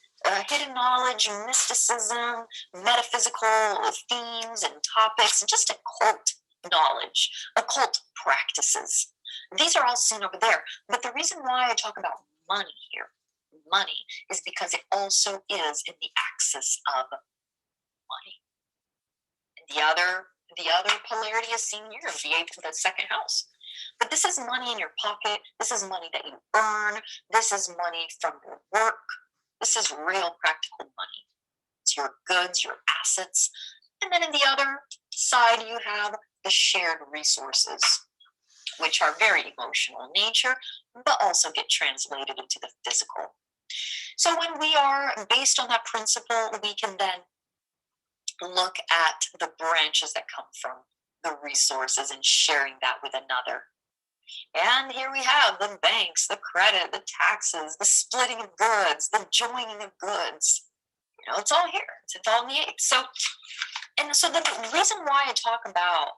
hidden knowledge, mysticism, metaphysical themes and topics, and just occult knowledge, occult practices. These are all seen over there. But the reason why I talk about money here, money, is because it also is in the axis of money. And the other polarity is seen here, the second house. But this is money in your pocket. This is money that you earn. This is money from your work. This is real practical money. It's your goods, your assets. And then in the other side, you have the shared resources, which are very emotional in nature, but also get translated into the physical. So when we are based on that principle, we can then look at the branches that come from the resources and sharing that with another. And here we have the banks, the credit, the taxes, the splitting of goods, the joining of goods. It's all here. It's all in the eighth. So the reason why I talk about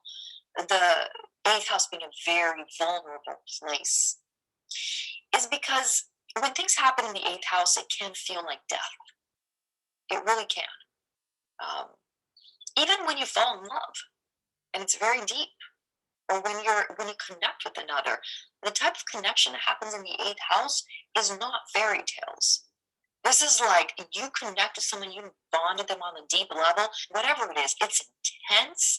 the eighth house being a very vulnerable place is because when things happen in the eighth house, it can feel like death. It really can. Even when you fall in love, and it's very deep, or when you connect with another, the type of connection that happens in the eighth house is not fairy tales. This is like you connect with someone, you bonded them on a deep level, whatever it is, it's intense,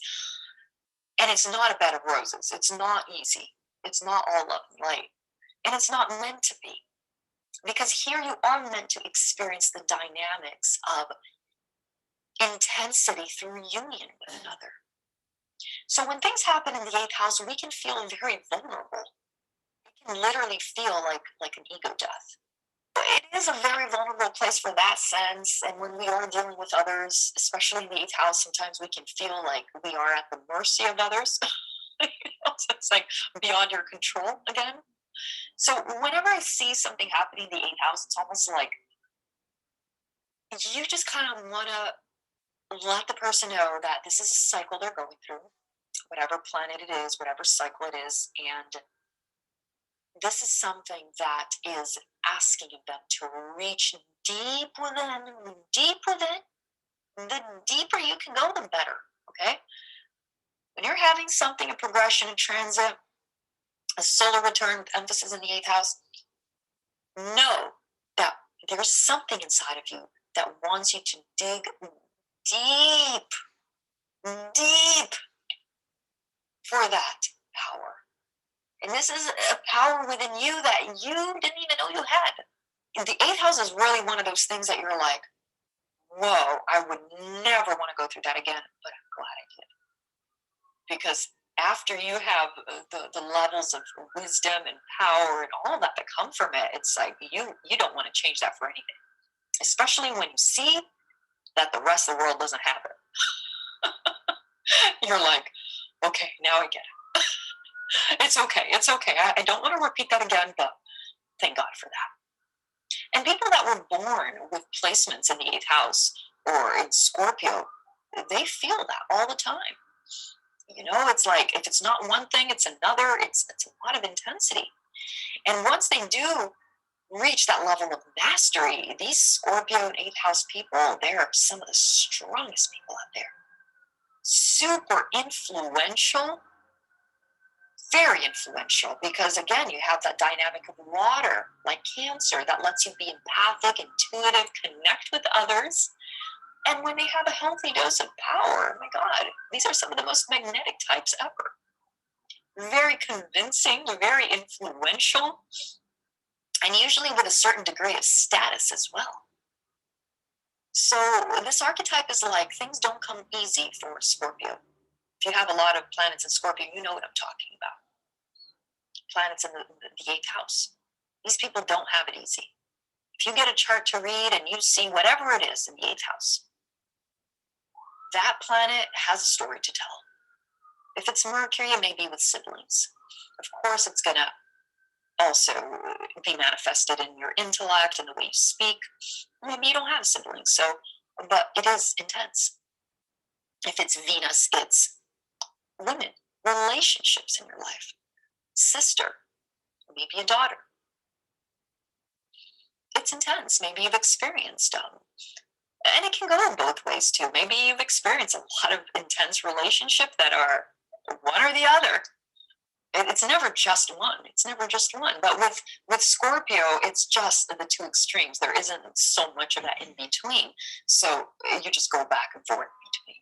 and it's not a bed of roses. It's not easy. It's not all love and light, and it's not meant to be, because here you are meant to experience the dynamics of intensity through union with another. So when things happen in the eighth house, we can feel very vulnerable. It can literally feel like an ego death. It is a very vulnerable place for that sense. And when we are dealing with others, especially in the eighth house, sometimes we can feel like we are at the mercy of others. So it's like beyond your control again. So whenever I see something happening in the eighth house, it's almost like you just kind of want to let the person know that this is a cycle they're going through, whatever planet it is, whatever cycle it is, and this is something that is asking of them to reach deep within, deep within. The deeper you can go, the better. Okay? When you're having something, a progression, a transit, a solar return with emphasis in the eighth house, know that there's something inside of you that wants you to dig deep, deep for that power. And this is a power within you that you didn't even know you had. And the eighth house is really one of those things that you're like, whoa, I would never want to go through that again, but I'm glad I did. Because after you have the levels of wisdom and power and all of that that come from it, it's like you don't want to change that for anything. Especially when you see that the rest of the world doesn't have it. You're like, okay, now I get it. It's okay. I don't want to repeat that again, but thank God for that. And people that were born with placements in the eighth house or in Scorpio, they feel that all the time. It's like if it's not one thing, it's another. It's a lot of intensity. And once they do reach that level of mastery, these Scorpio and eighth house people, they're some of the strongest people out there. Super influential, very influential, because again, you have that dynamic of water, like Cancer, that lets you be empathic, intuitive, connect with others. And when they have a healthy dose of power, oh my God, these are some of the most magnetic types ever. Very convincing, very influential, and usually with a certain degree of status as well. So this archetype is like things don't come easy for Scorpio. If you have a lot of planets in Scorpio, you know what I'm talking about. Planets in the eighth house. These people don't have it easy. If you get a chart to read and you see whatever it is in the eighth house, that planet has a story to tell. If it's Mercury, it may be with siblings. Of course, it's going to also be manifested in your intellect and the way you speak. Maybe you don't have siblings, but it is intense. If it's Venus, it's women, relationships in your life, sister, maybe a daughter. It's intense. Maybe you've experienced and it can go in both ways too. Maybe you've experienced a lot of intense relationships that are one or the other. It's never just one. It's never just one. But with Scorpio, it's just the two extremes. There isn't so much of that in between. So you just go back and forth between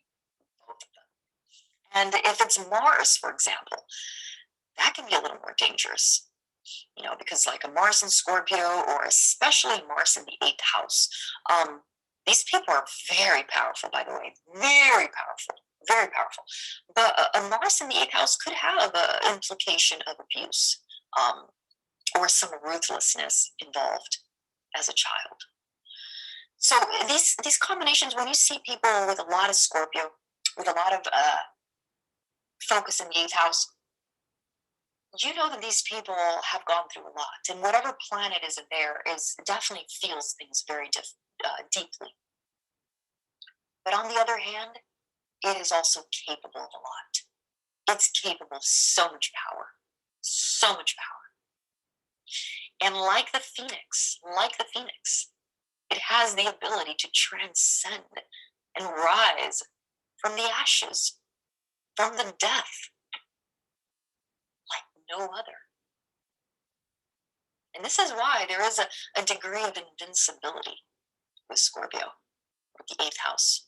both of them. And if it's Mars, for example, that can be a little more dangerous. because like a Mars in Scorpio, or especially Mars in the eighth house, these people are very powerful, by the way, very powerful, very powerful. But a Mars in the eighth house could have an implication of abuse, or some ruthlessness involved as a child. So these combinations, when you see people with a lot of Scorpio, with a lot of focus in the eighth house, you know that these people have gone through a lot, and whatever planet is in there is definitely feels things very deeply. But on the other hand, it is also capable of a lot. It's capable of so much power, so much power. And like the phoenix, it has the ability to transcend and rise from the ashes, from the death, like no other. And this is why there is a degree of invincibility with Scorpio, with the eighth house.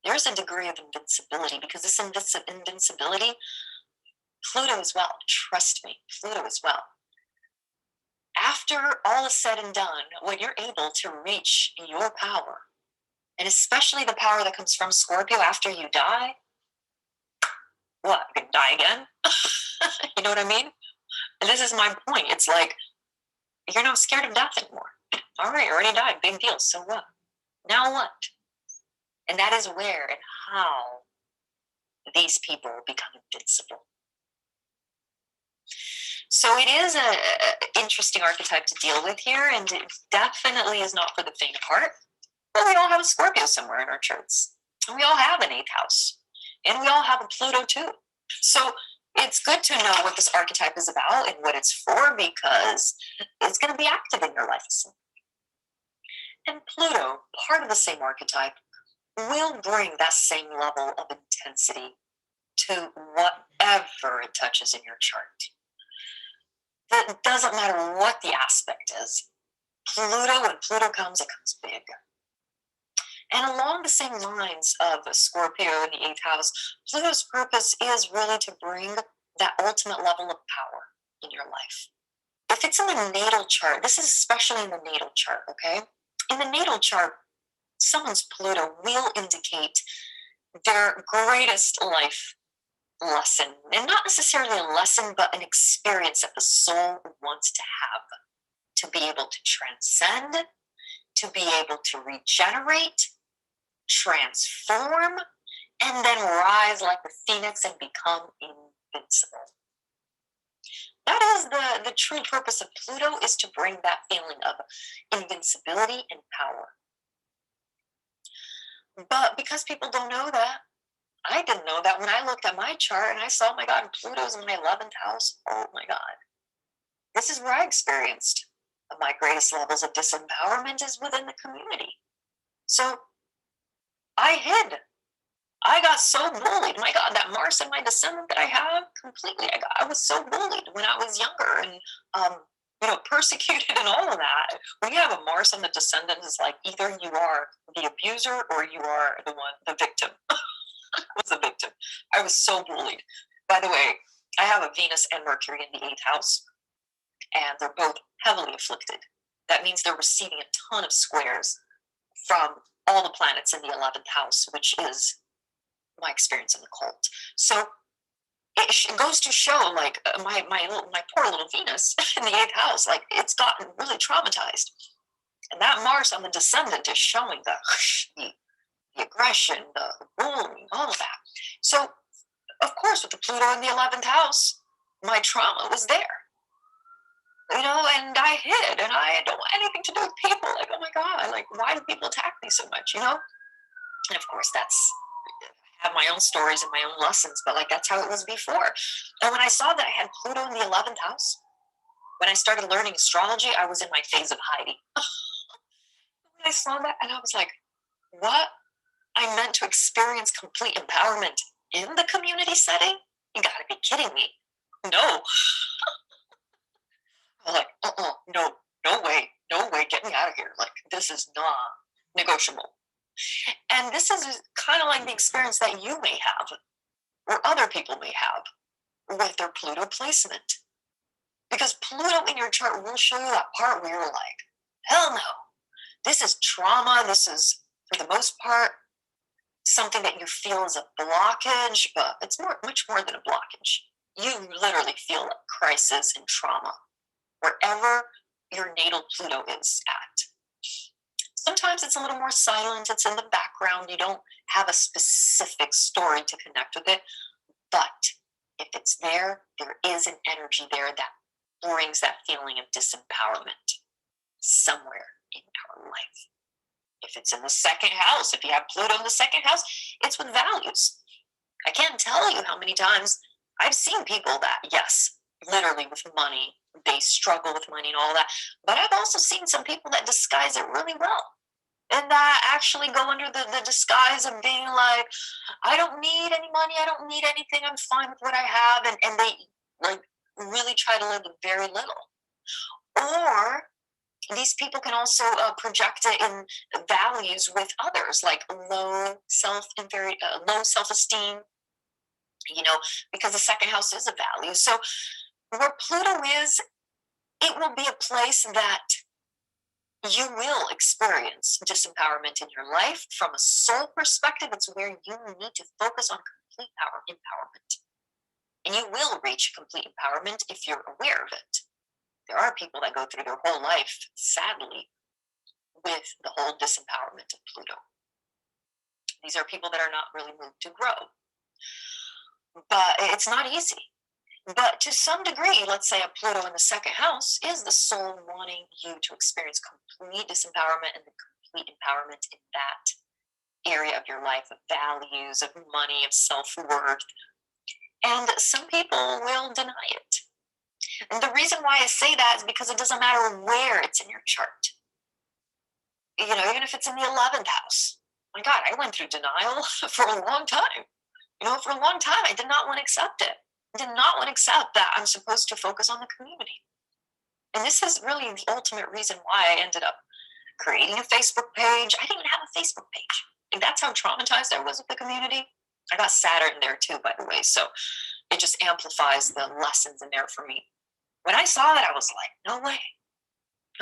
There's a degree of invincibility, because this invincibility, Pluto as well, trust me, Pluto as well. After all is said and done, when you're able to reach your power, and especially the power that comes from Scorpio after you die, what, you're gonna die again? You know what I mean? And this is my point. It's like, you're not scared of death anymore. All right, you already died, big deal, so what? Now what? And that is where and how these people become invincible. So it is an interesting archetype to deal with here, and it definitely is not for the faint of heart. But we all have a Scorpio somewhere in our charts, and we all have an eighth house, and we all have a Pluto too. So it's good to know what this archetype is about and what it's for, because it's going to be active in your life. And Pluto, part of the same archetype, will bring that same level of intensity to whatever it touches in your chart. It doesn't matter what the aspect is. Pluto, when Pluto comes, it comes big. And along the same lines of Scorpio in the eighth house, Pluto's purpose is really to bring that ultimate level of power in your life. If it's in the natal chart, this is especially in the natal chart, okay? In the natal chart, someone's Pluto will indicate their greatest life lesson, and not necessarily a lesson, but an experience that the soul wants to have, to be able to transcend, to be able to regenerate, transform, and then rise like the phoenix and become invincible. That is the true purpose of Pluto, is to bring that feeling of invincibility and power. But because people don't know that, I didn't know that when I looked at my chart and I saw, oh my God, Pluto's in my 11th house. Oh my God. This is where I experienced my greatest levels of disempowerment, is within the community. So I hid. I got so bullied. My God, that Mars in my descendant that I have, completely. I was so bullied when I was younger, and persecuted and all of that. When you have a Mars in the descendant, it's like either you are the abuser or you are the victim. I was a victim. I was so bullied. By the way, I have a Venus and Mercury in the eighth house, and they're both heavily afflicted. That means they're receiving a ton of squares from all the planets in the 11th house, which is my experience in the cult. So it goes to show, like, my poor little Venus in the eighth house, like, it's gotten really traumatized. And that Mars on the descendant is showing the aggression, the bullying, all of that. So, of course, with the Pluto in the 11th house, my trauma was there. And I hid, and I don't want anything to do with people. Like, oh my God, like, why do people attack me so much, And of course, I have my own stories and my own lessons, but like, that's how it was before. And when I saw that I had Pluto in the 11th house, when I started learning astrology, I was in my phase of hiding. When I saw that, and I was like, what? I meant to experience complete empowerment in the community setting? You gotta be kidding me. No. I'm like, no way, get me out of here. Like, this is not negotiable. And this is kind of like the experience that you may have, or other people may have, with their Pluto placement. Because Pluto in your chart will show you that part where you're like, hell no, this is trauma. This is, for the most part, something that you feel is a blockage, but it's much more than a blockage. You literally feel a crisis and trauma wherever your natal Pluto is at. Sometimes it's a little more silent. It's in the background. You don't have a specific story to connect with it. But if it's there, there is an energy there that brings that feeling of disempowerment somewhere in our life. If it's in the second house, if you have Pluto in the second house, it's with values. I can't tell you how many times I've seen people that, yes, literally with money, they struggle with money and all that. But I've also seen some people that disguise it really well. And that actually go under the disguise of being like, I don't need any money. I don't need anything. I'm fine with what I have. And they like really try to live with very little. Or these people can also project it in values with others, like low self-esteem, because the second house is a value. So where Pluto is, it will be a place that you will experience disempowerment in your life. From a soul perspective, it's where you need to focus on complete empowerment. And you will reach complete empowerment if you're aware of it. There are people that go through their whole life, sadly, with the whole disempowerment of Pluto. These are people that are not really moved to grow. But it's not easy. But to some degree, let's say a Pluto in the second house is the soul wanting you to experience complete disempowerment and the complete empowerment in that area of your life, of values, of money, of self-worth. And some people will deny it. And the reason why I say that is because it doesn't matter where it's in your chart. Even if it's in the 11th house. My God, I went through denial for a long time. For a long time, I did not want to accept it. I did not want to accept that I'm supposed to focus on the community. And this is really the ultimate reason why I ended up creating a Facebook page. I didn't even have a Facebook page. And that's how traumatized I was with the community. I got Saturn there too, by the way. So it just amplifies the lessons in there for me. When I saw that, I was like, no way.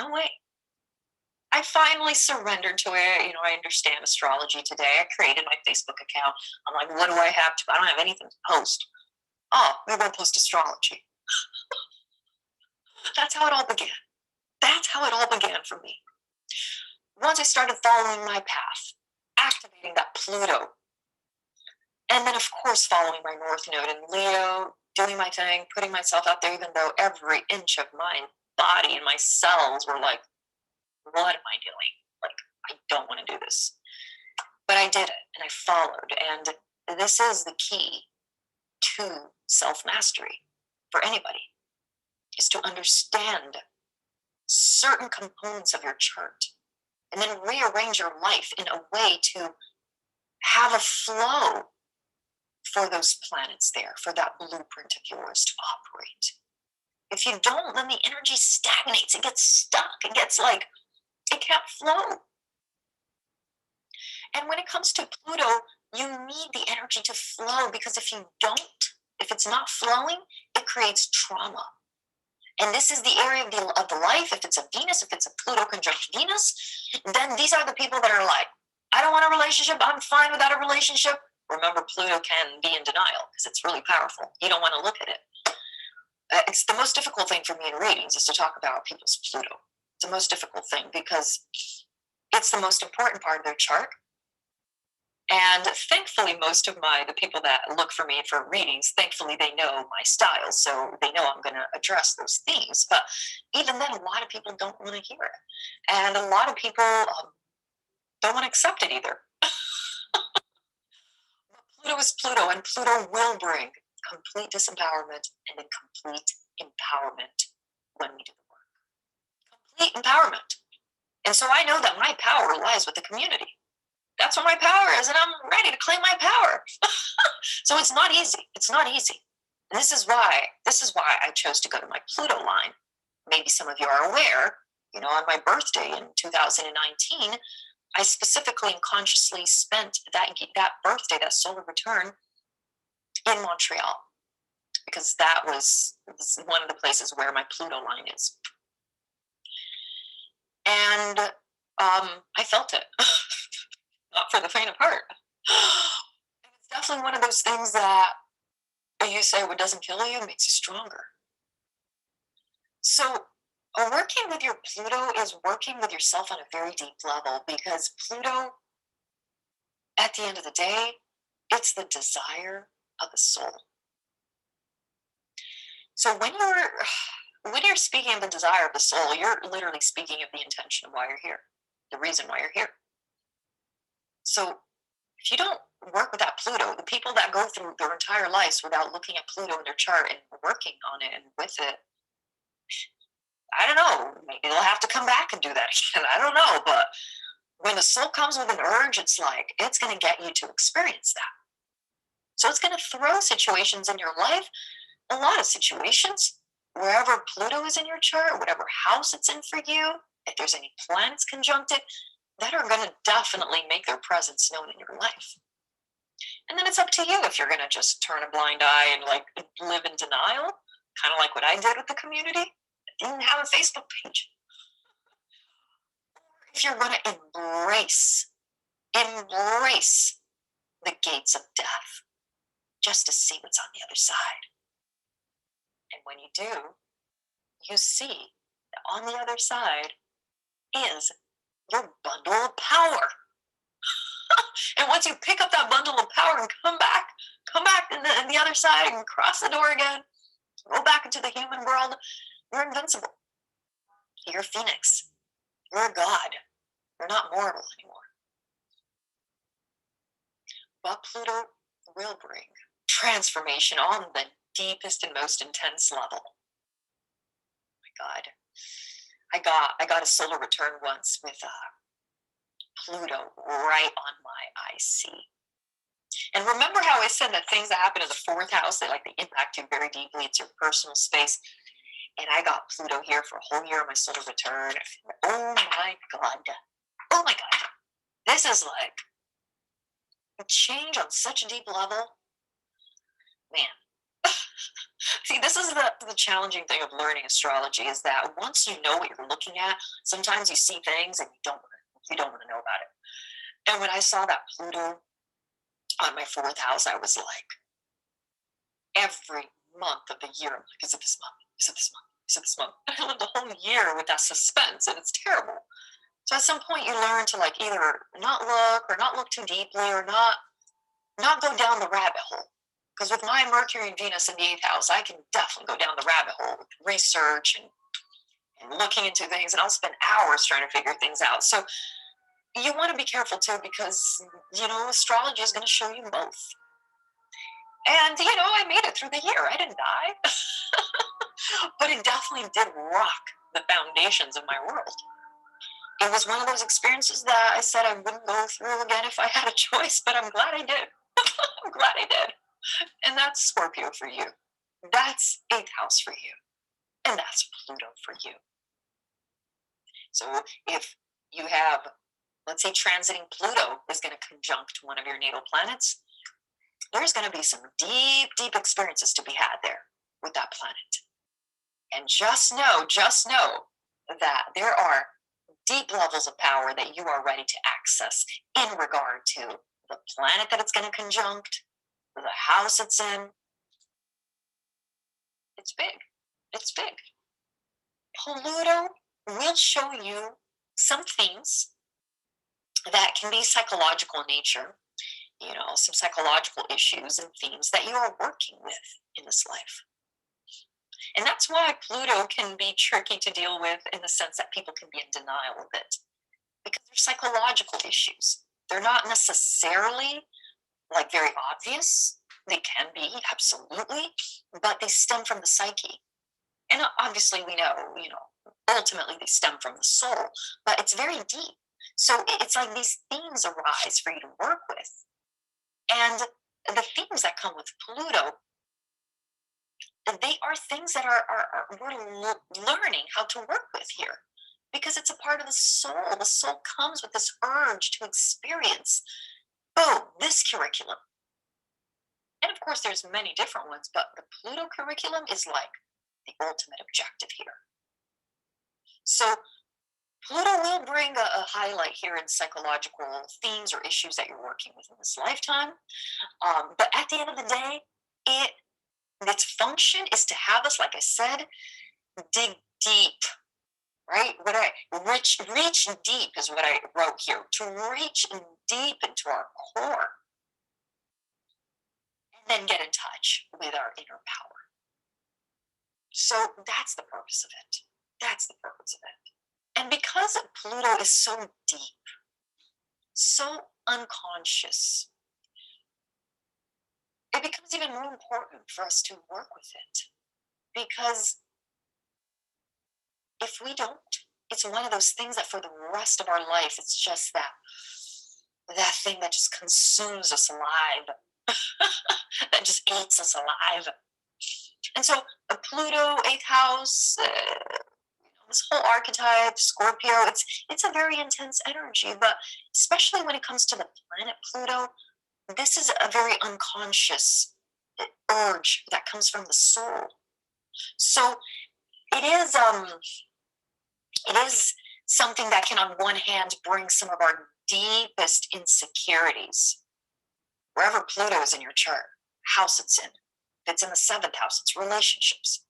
No way. I finally surrendered to it. I understand astrology today. I created my Facebook account. I'm like, what do I have to? I don't have anything to post. Oh, maybe I'll post astrology. That's how it all began. That's how it all began for me. Once I started following my path, activating that Pluto, and then, of course, following my North Node in Leo, doing my thing, putting myself out there, even though every inch of my body and my cells were like, what am I doing? Like, I don't want to do this. But I did it, and I followed. And this is the key to self-mastery for anybody, is to understand certain components of your chart and then rearrange your life in a way to have a flow for those planets there, for that blueprint of yours to operate. If you don't, then the energy stagnates. It gets stuck. It gets like, it can't flow. And when it comes to Pluto, you need the energy to flow, because if you don't, if it's not flowing, it creates trauma. And this is the area of the life. If it's a Venus, if it's a Pluto conjunct Venus, then these are the people that are like, I don't want a relationship. I'm fine without a relationship. Remember, Pluto can be in denial because it's really powerful. You don't want to look at it. It's the most difficult thing for me in readings, is to talk about people's Pluto. It's the most difficult thing because it's the most important part of their chart. And thankfully, most of the people that look for me for readings, thankfully they know my style. So they know I'm going to address those themes. But even then, a lot of people don't want to hear it. And a lot of people don't want to accept it either. Pluto is Pluto, and Pluto will bring complete disempowerment and then complete empowerment when we do the work. Complete empowerment. And so I know that my power lies with the community. That's where my power is, and I'm ready to claim my power. So it's not easy. It's not easy. And this is why I chose to go to my Pluto line. Maybe some of you are aware, on my birthday in 2019, I specifically and consciously spent that birthday, that solar return, in Montreal, because that was is one of the places where my Pluto line is. And I felt it. Not for the faint of heart. And it's definitely one of those things that you say what doesn't kill you makes you stronger. So working with your Pluto is working with yourself on a very deep level, because Pluto, at the end of the day, it's the desire of the soul. So when you're speaking of the desire of the soul, you're literally speaking of the intention of why you're here, the reason why you're here. So if you don't work with that Pluto, the people that go through their entire lives without looking at Pluto in their chart and working on it and with it, I don't know, maybe they'll have to come back and do that again. I don't know. But when the soul comes with an urge, it's like, it's going to get you to experience that. So it's going to throw situations in your life, a lot of situations, wherever Pluto is in your chart, whatever house it's in for you, if there's any planets conjunct it, that are going to definitely make their presence known in your life. And then it's up to you if you're going to just turn a blind eye and like live in denial, kind of like what I did with the community. I didn't have a Facebook page. Or if you're going to embrace the gates of death just to see what's on the other side. And when you do, you see that on the other side is your bundle of power. And once you pick up that bundle of power and come back in the other side and cross the door again, go back into the human world, you're invincible. You're a phoenix. You're a god. You're not mortal anymore. But Pluto will bring transformation on the deepest and most intense level. Oh my God. I got a solar return once with Pluto right on my IC. And remember how I said that things that happen in the fourth house, they impact you very deeply. It's your personal space. And I got Pluto here for a whole year on my solar return. Oh my God. Oh my God. This is like a change on such a deep level. Man. See, this is the challenging thing of learning astrology, is that once you know what you're looking at, sometimes you see things and you don't want to know about it. And when I saw that Pluto on my fourth house, I was like, every month of the year, I'm like, is it this month? Is it this month? Is it this month? And I lived a whole year with that suspense, and it's terrible. So at some point you learn to either not look too deeply, or not go down the rabbit hole. Because with my Mercury and Venus in the 8th house, I can definitely go down the rabbit hole with research and looking into things, and I'll spend hours trying to figure things out. So you want to be careful too, because, astrology is going to show you both. And, I made it through the year. I didn't die. But it definitely did rock the foundations of my world. It was one of those experiences that I said I wouldn't go through again if I had a choice, but I'm glad I did. I'm glad I did. And that's Scorpio for you. That's 8th house for you. And that's Pluto for you. So if you have, let's say, transiting Pluto is going to conjunct one of your natal planets, there's going to be some deep, deep experiences to be had there with that planet. And just know that there are deep levels of power that you are ready to access in regard to the planet that it's going to conjunct, the house it's in. It's big. It's big. Pluto will show you some things that can be psychological in nature, some psychological issues and themes that you are working with in this life. And that's why Pluto can be tricky to deal with, in the sense that people can be in denial of it, because they're psychological issues. They're not necessarily very obvious. They can be, absolutely, but they stem from the psyche. And obviously we know, ultimately they stem from the soul, but it's very deep. So it's like these themes arise for you to work with. And the themes that come with Pluto, they are things that we're learning how to work with here, because it's a part of the soul. The soul comes with this urge to experience, this curriculum. And of course, there's many different ones, but the Pluto curriculum is the ultimate objective here. So Pluto will bring a highlight here in psychological themes or issues that you're working with in this lifetime. But at the end of the day, its function is to have us, like I said, dig deep, right? Reach deep is what I wrote here, to reach deep into our core and then get in touch with our inner power. So that's the purpose of it. That's the purpose of it. And because Pluto is so deep, so unconscious, it becomes even more important for us to work with it. Because if we don't, it's one of those things that for the rest of our life, it's just that thing that just consumes us alive, that just eats us alive. And so Pluto, 8th house, this whole archetype, Scorpio, it's a very intense energy, but especially when it comes to the planet Pluto, this is a very unconscious urge that comes from the soul. So it is something that can, on one hand, bring some of our deepest insecurities. Wherever Pluto is in your chart, house it's in. If it's in the 7th house, it's relationships.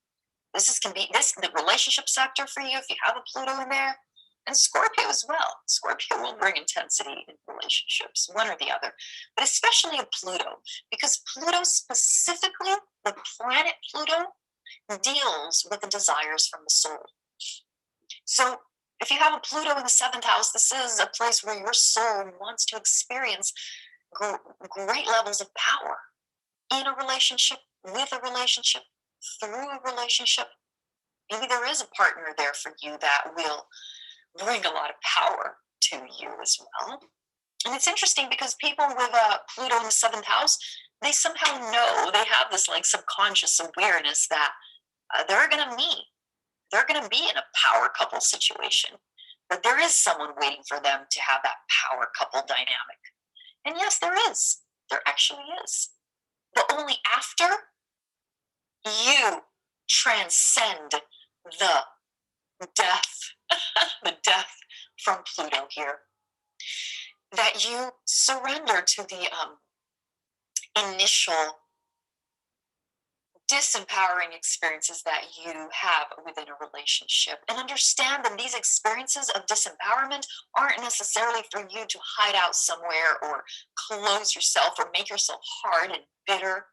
Can be the relationship sector for you if you have a Pluto in there, and Scorpio as well. Scorpio will bring intensity in relationships, one or the other, but especially a Pluto, because Pluto specifically, the planet Pluto, deals with the desires from the soul. So if you have a Pluto in the 7th house, this is a place where your soul wants to experience great levels of power in a relationship, with a relationship, through a relationship. Maybe there is a partner there for you that will bring a lot of power to you as well. And it's interesting because people with Pluto in the 7th house, they somehow know, they have this like subconscious awareness that they're going to meet. They're going to be in a power couple situation. But there is someone waiting for them to have that power couple dynamic. And yes, there is. There actually is. But only after you transcend the death, the death from Pluto here, that you surrender to the initial disempowering experiences that you have within a relationship, and understand that these experiences of disempowerment aren't necessarily for you to hide out somewhere or close yourself or make yourself hard and bitter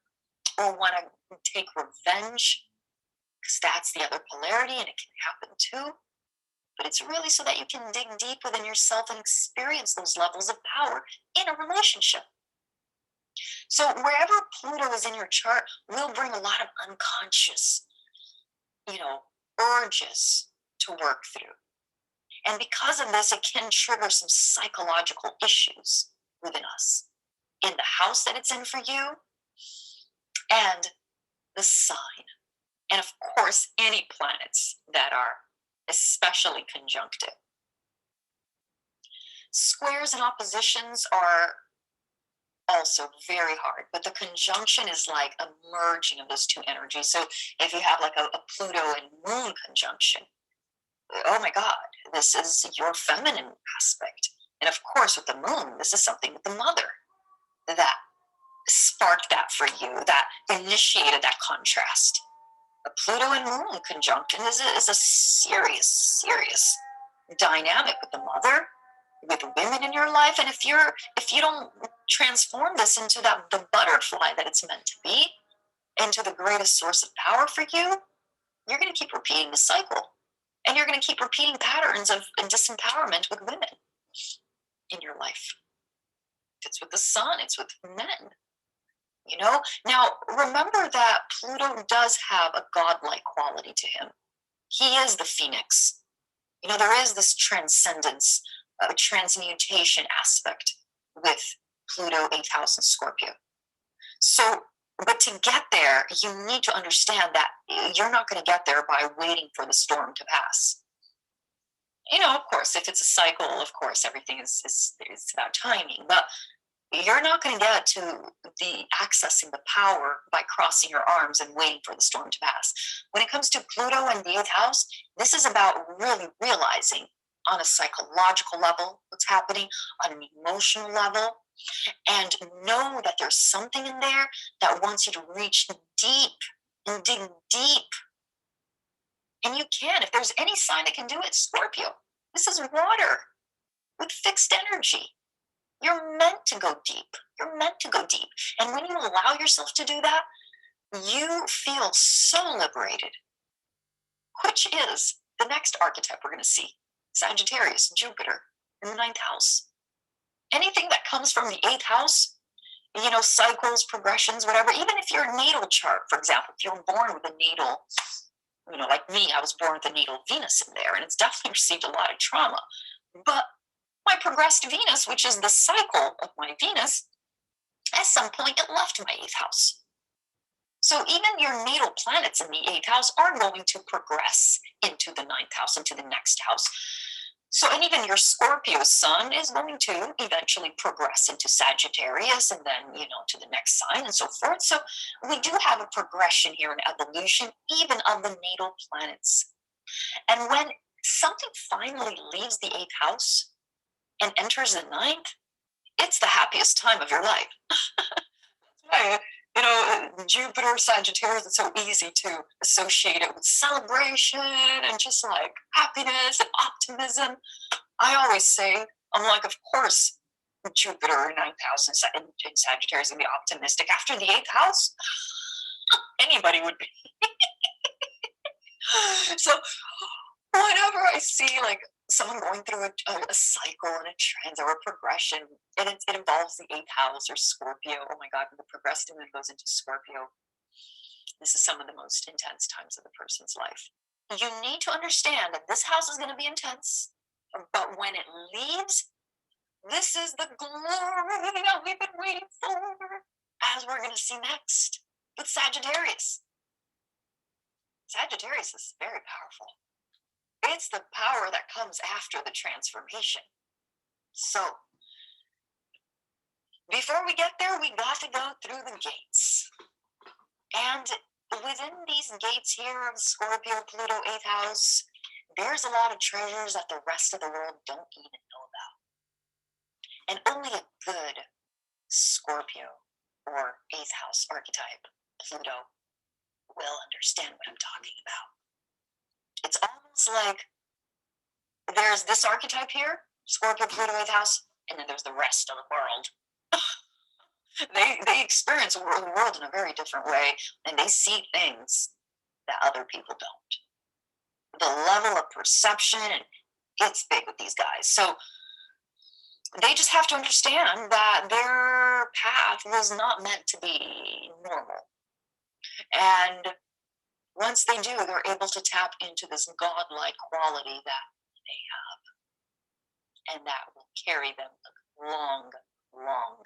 or want to take revenge, because that's the other polarity and it can happen too. But it's really so that you can dig deep within yourself and experience those levels of power in a relationship. So wherever Pluto is in your chart will bring a lot of unconscious, urges to work through. And because of this, it can trigger some psychological issues within us in the house that it's in for you and the sign. And of course, any planets that are especially conjunctive. Squares and oppositions are also very hard, but the conjunction is like a merging of those two energies. So if you have like a Pluto and Moon conjunction, oh my God, this is your feminine aspect. And of course, with the Moon, this is something with the mother that sparked that for you, that initiated that contrast. A Pluto and Moon conjunction is a serious dynamic with the mother, with women in your life. And if you don't transform this into the butterfly that it's meant to be, into the greatest source of power for you, you're going to keep repeating the cycle. And you're going to keep repeating patterns of disempowerment with women in your life. If it's with the sun, it's with men. Now remember that Pluto does have a godlike quality to him. He is the phoenix. There is this transcendence, transmutation aspect with Pluto, 8th house, and Scorpio. So, but to get there, you need to understand that you're not going to get there by waiting for the storm to pass. Of course, if it's a cycle, of course, everything is about timing. But You're not going to get to the accessing the power by crossing your arms and waiting for the storm to pass. When it comes to Pluto and the eighth house, this is about really realizing on a psychological level what's happening, on an emotional level, and know that there's something in there that wants you to reach deep and dig deep. And you can. If there's any sign that can do it, Scorpio. This is water with fixed energy. You're meant to go deep. You're meant to go deep. And when you allow yourself to do that, you feel so liberated, which is the next archetype we're going to see. Sagittarius, Jupiter in the ninth house. Anything that comes from the eighth house, cycles, progressions, whatever, even if your natal chart, for example, if you're born with a natal, like me, I was born with a natal Venus in there, and it's definitely received a lot of trauma. But my progressed Venus, which is the cycle of my Venus, at some point it left my eighth house. So even your natal planets in the eighth house are going to progress into the ninth house, into the next house. So, and even your Scorpio sun is going to eventually progress into Sagittarius and then, to the next sign and so forth. So we do have a progression here, an evolution, even of the natal planets. And when something finally leaves the eighth house and enters the ninth, it's the happiest time of your life. Jupiter, Sagittarius, it's so easy to associate it with celebration and just like happiness and optimism. I always say, I'm like, of course, Jupiter in ninth house and Sagittarius can be optimistic. After the eighth house, anybody would be. So whenever I see like someone going through a cycle and a trend or a progression, and it involves the eighth house or Scorpio, oh my God, when the progressed and then goes into Scorpio, this is some of the most intense times of the person's life. You need to understand that this house is going to be intense, but when it leaves, this is the glory that we've been waiting for, as we're going to see next with Sagittarius. Sagittarius is very powerful. It's the power that comes after the transformation. So, before we get there, we got to go through the gates. And within these gates here of Scorpio, Pluto, 8th house, there's a lot of treasures that the rest of the world don't even know about. And only a good Scorpio or 8th house archetype, Pluto, will understand what I'm talking about. It's almost like there's this archetype here, Scorpio, Pluto, 8th house, and then there's the rest of the world. They experience the world in a very different way, and they see things that other people don't. The level of perception, it's big with these guys. So they just have to understand that their path was not meant to be normal. And once they do, they're able to tap into this godlike quality that they have. And that will carry them a long, long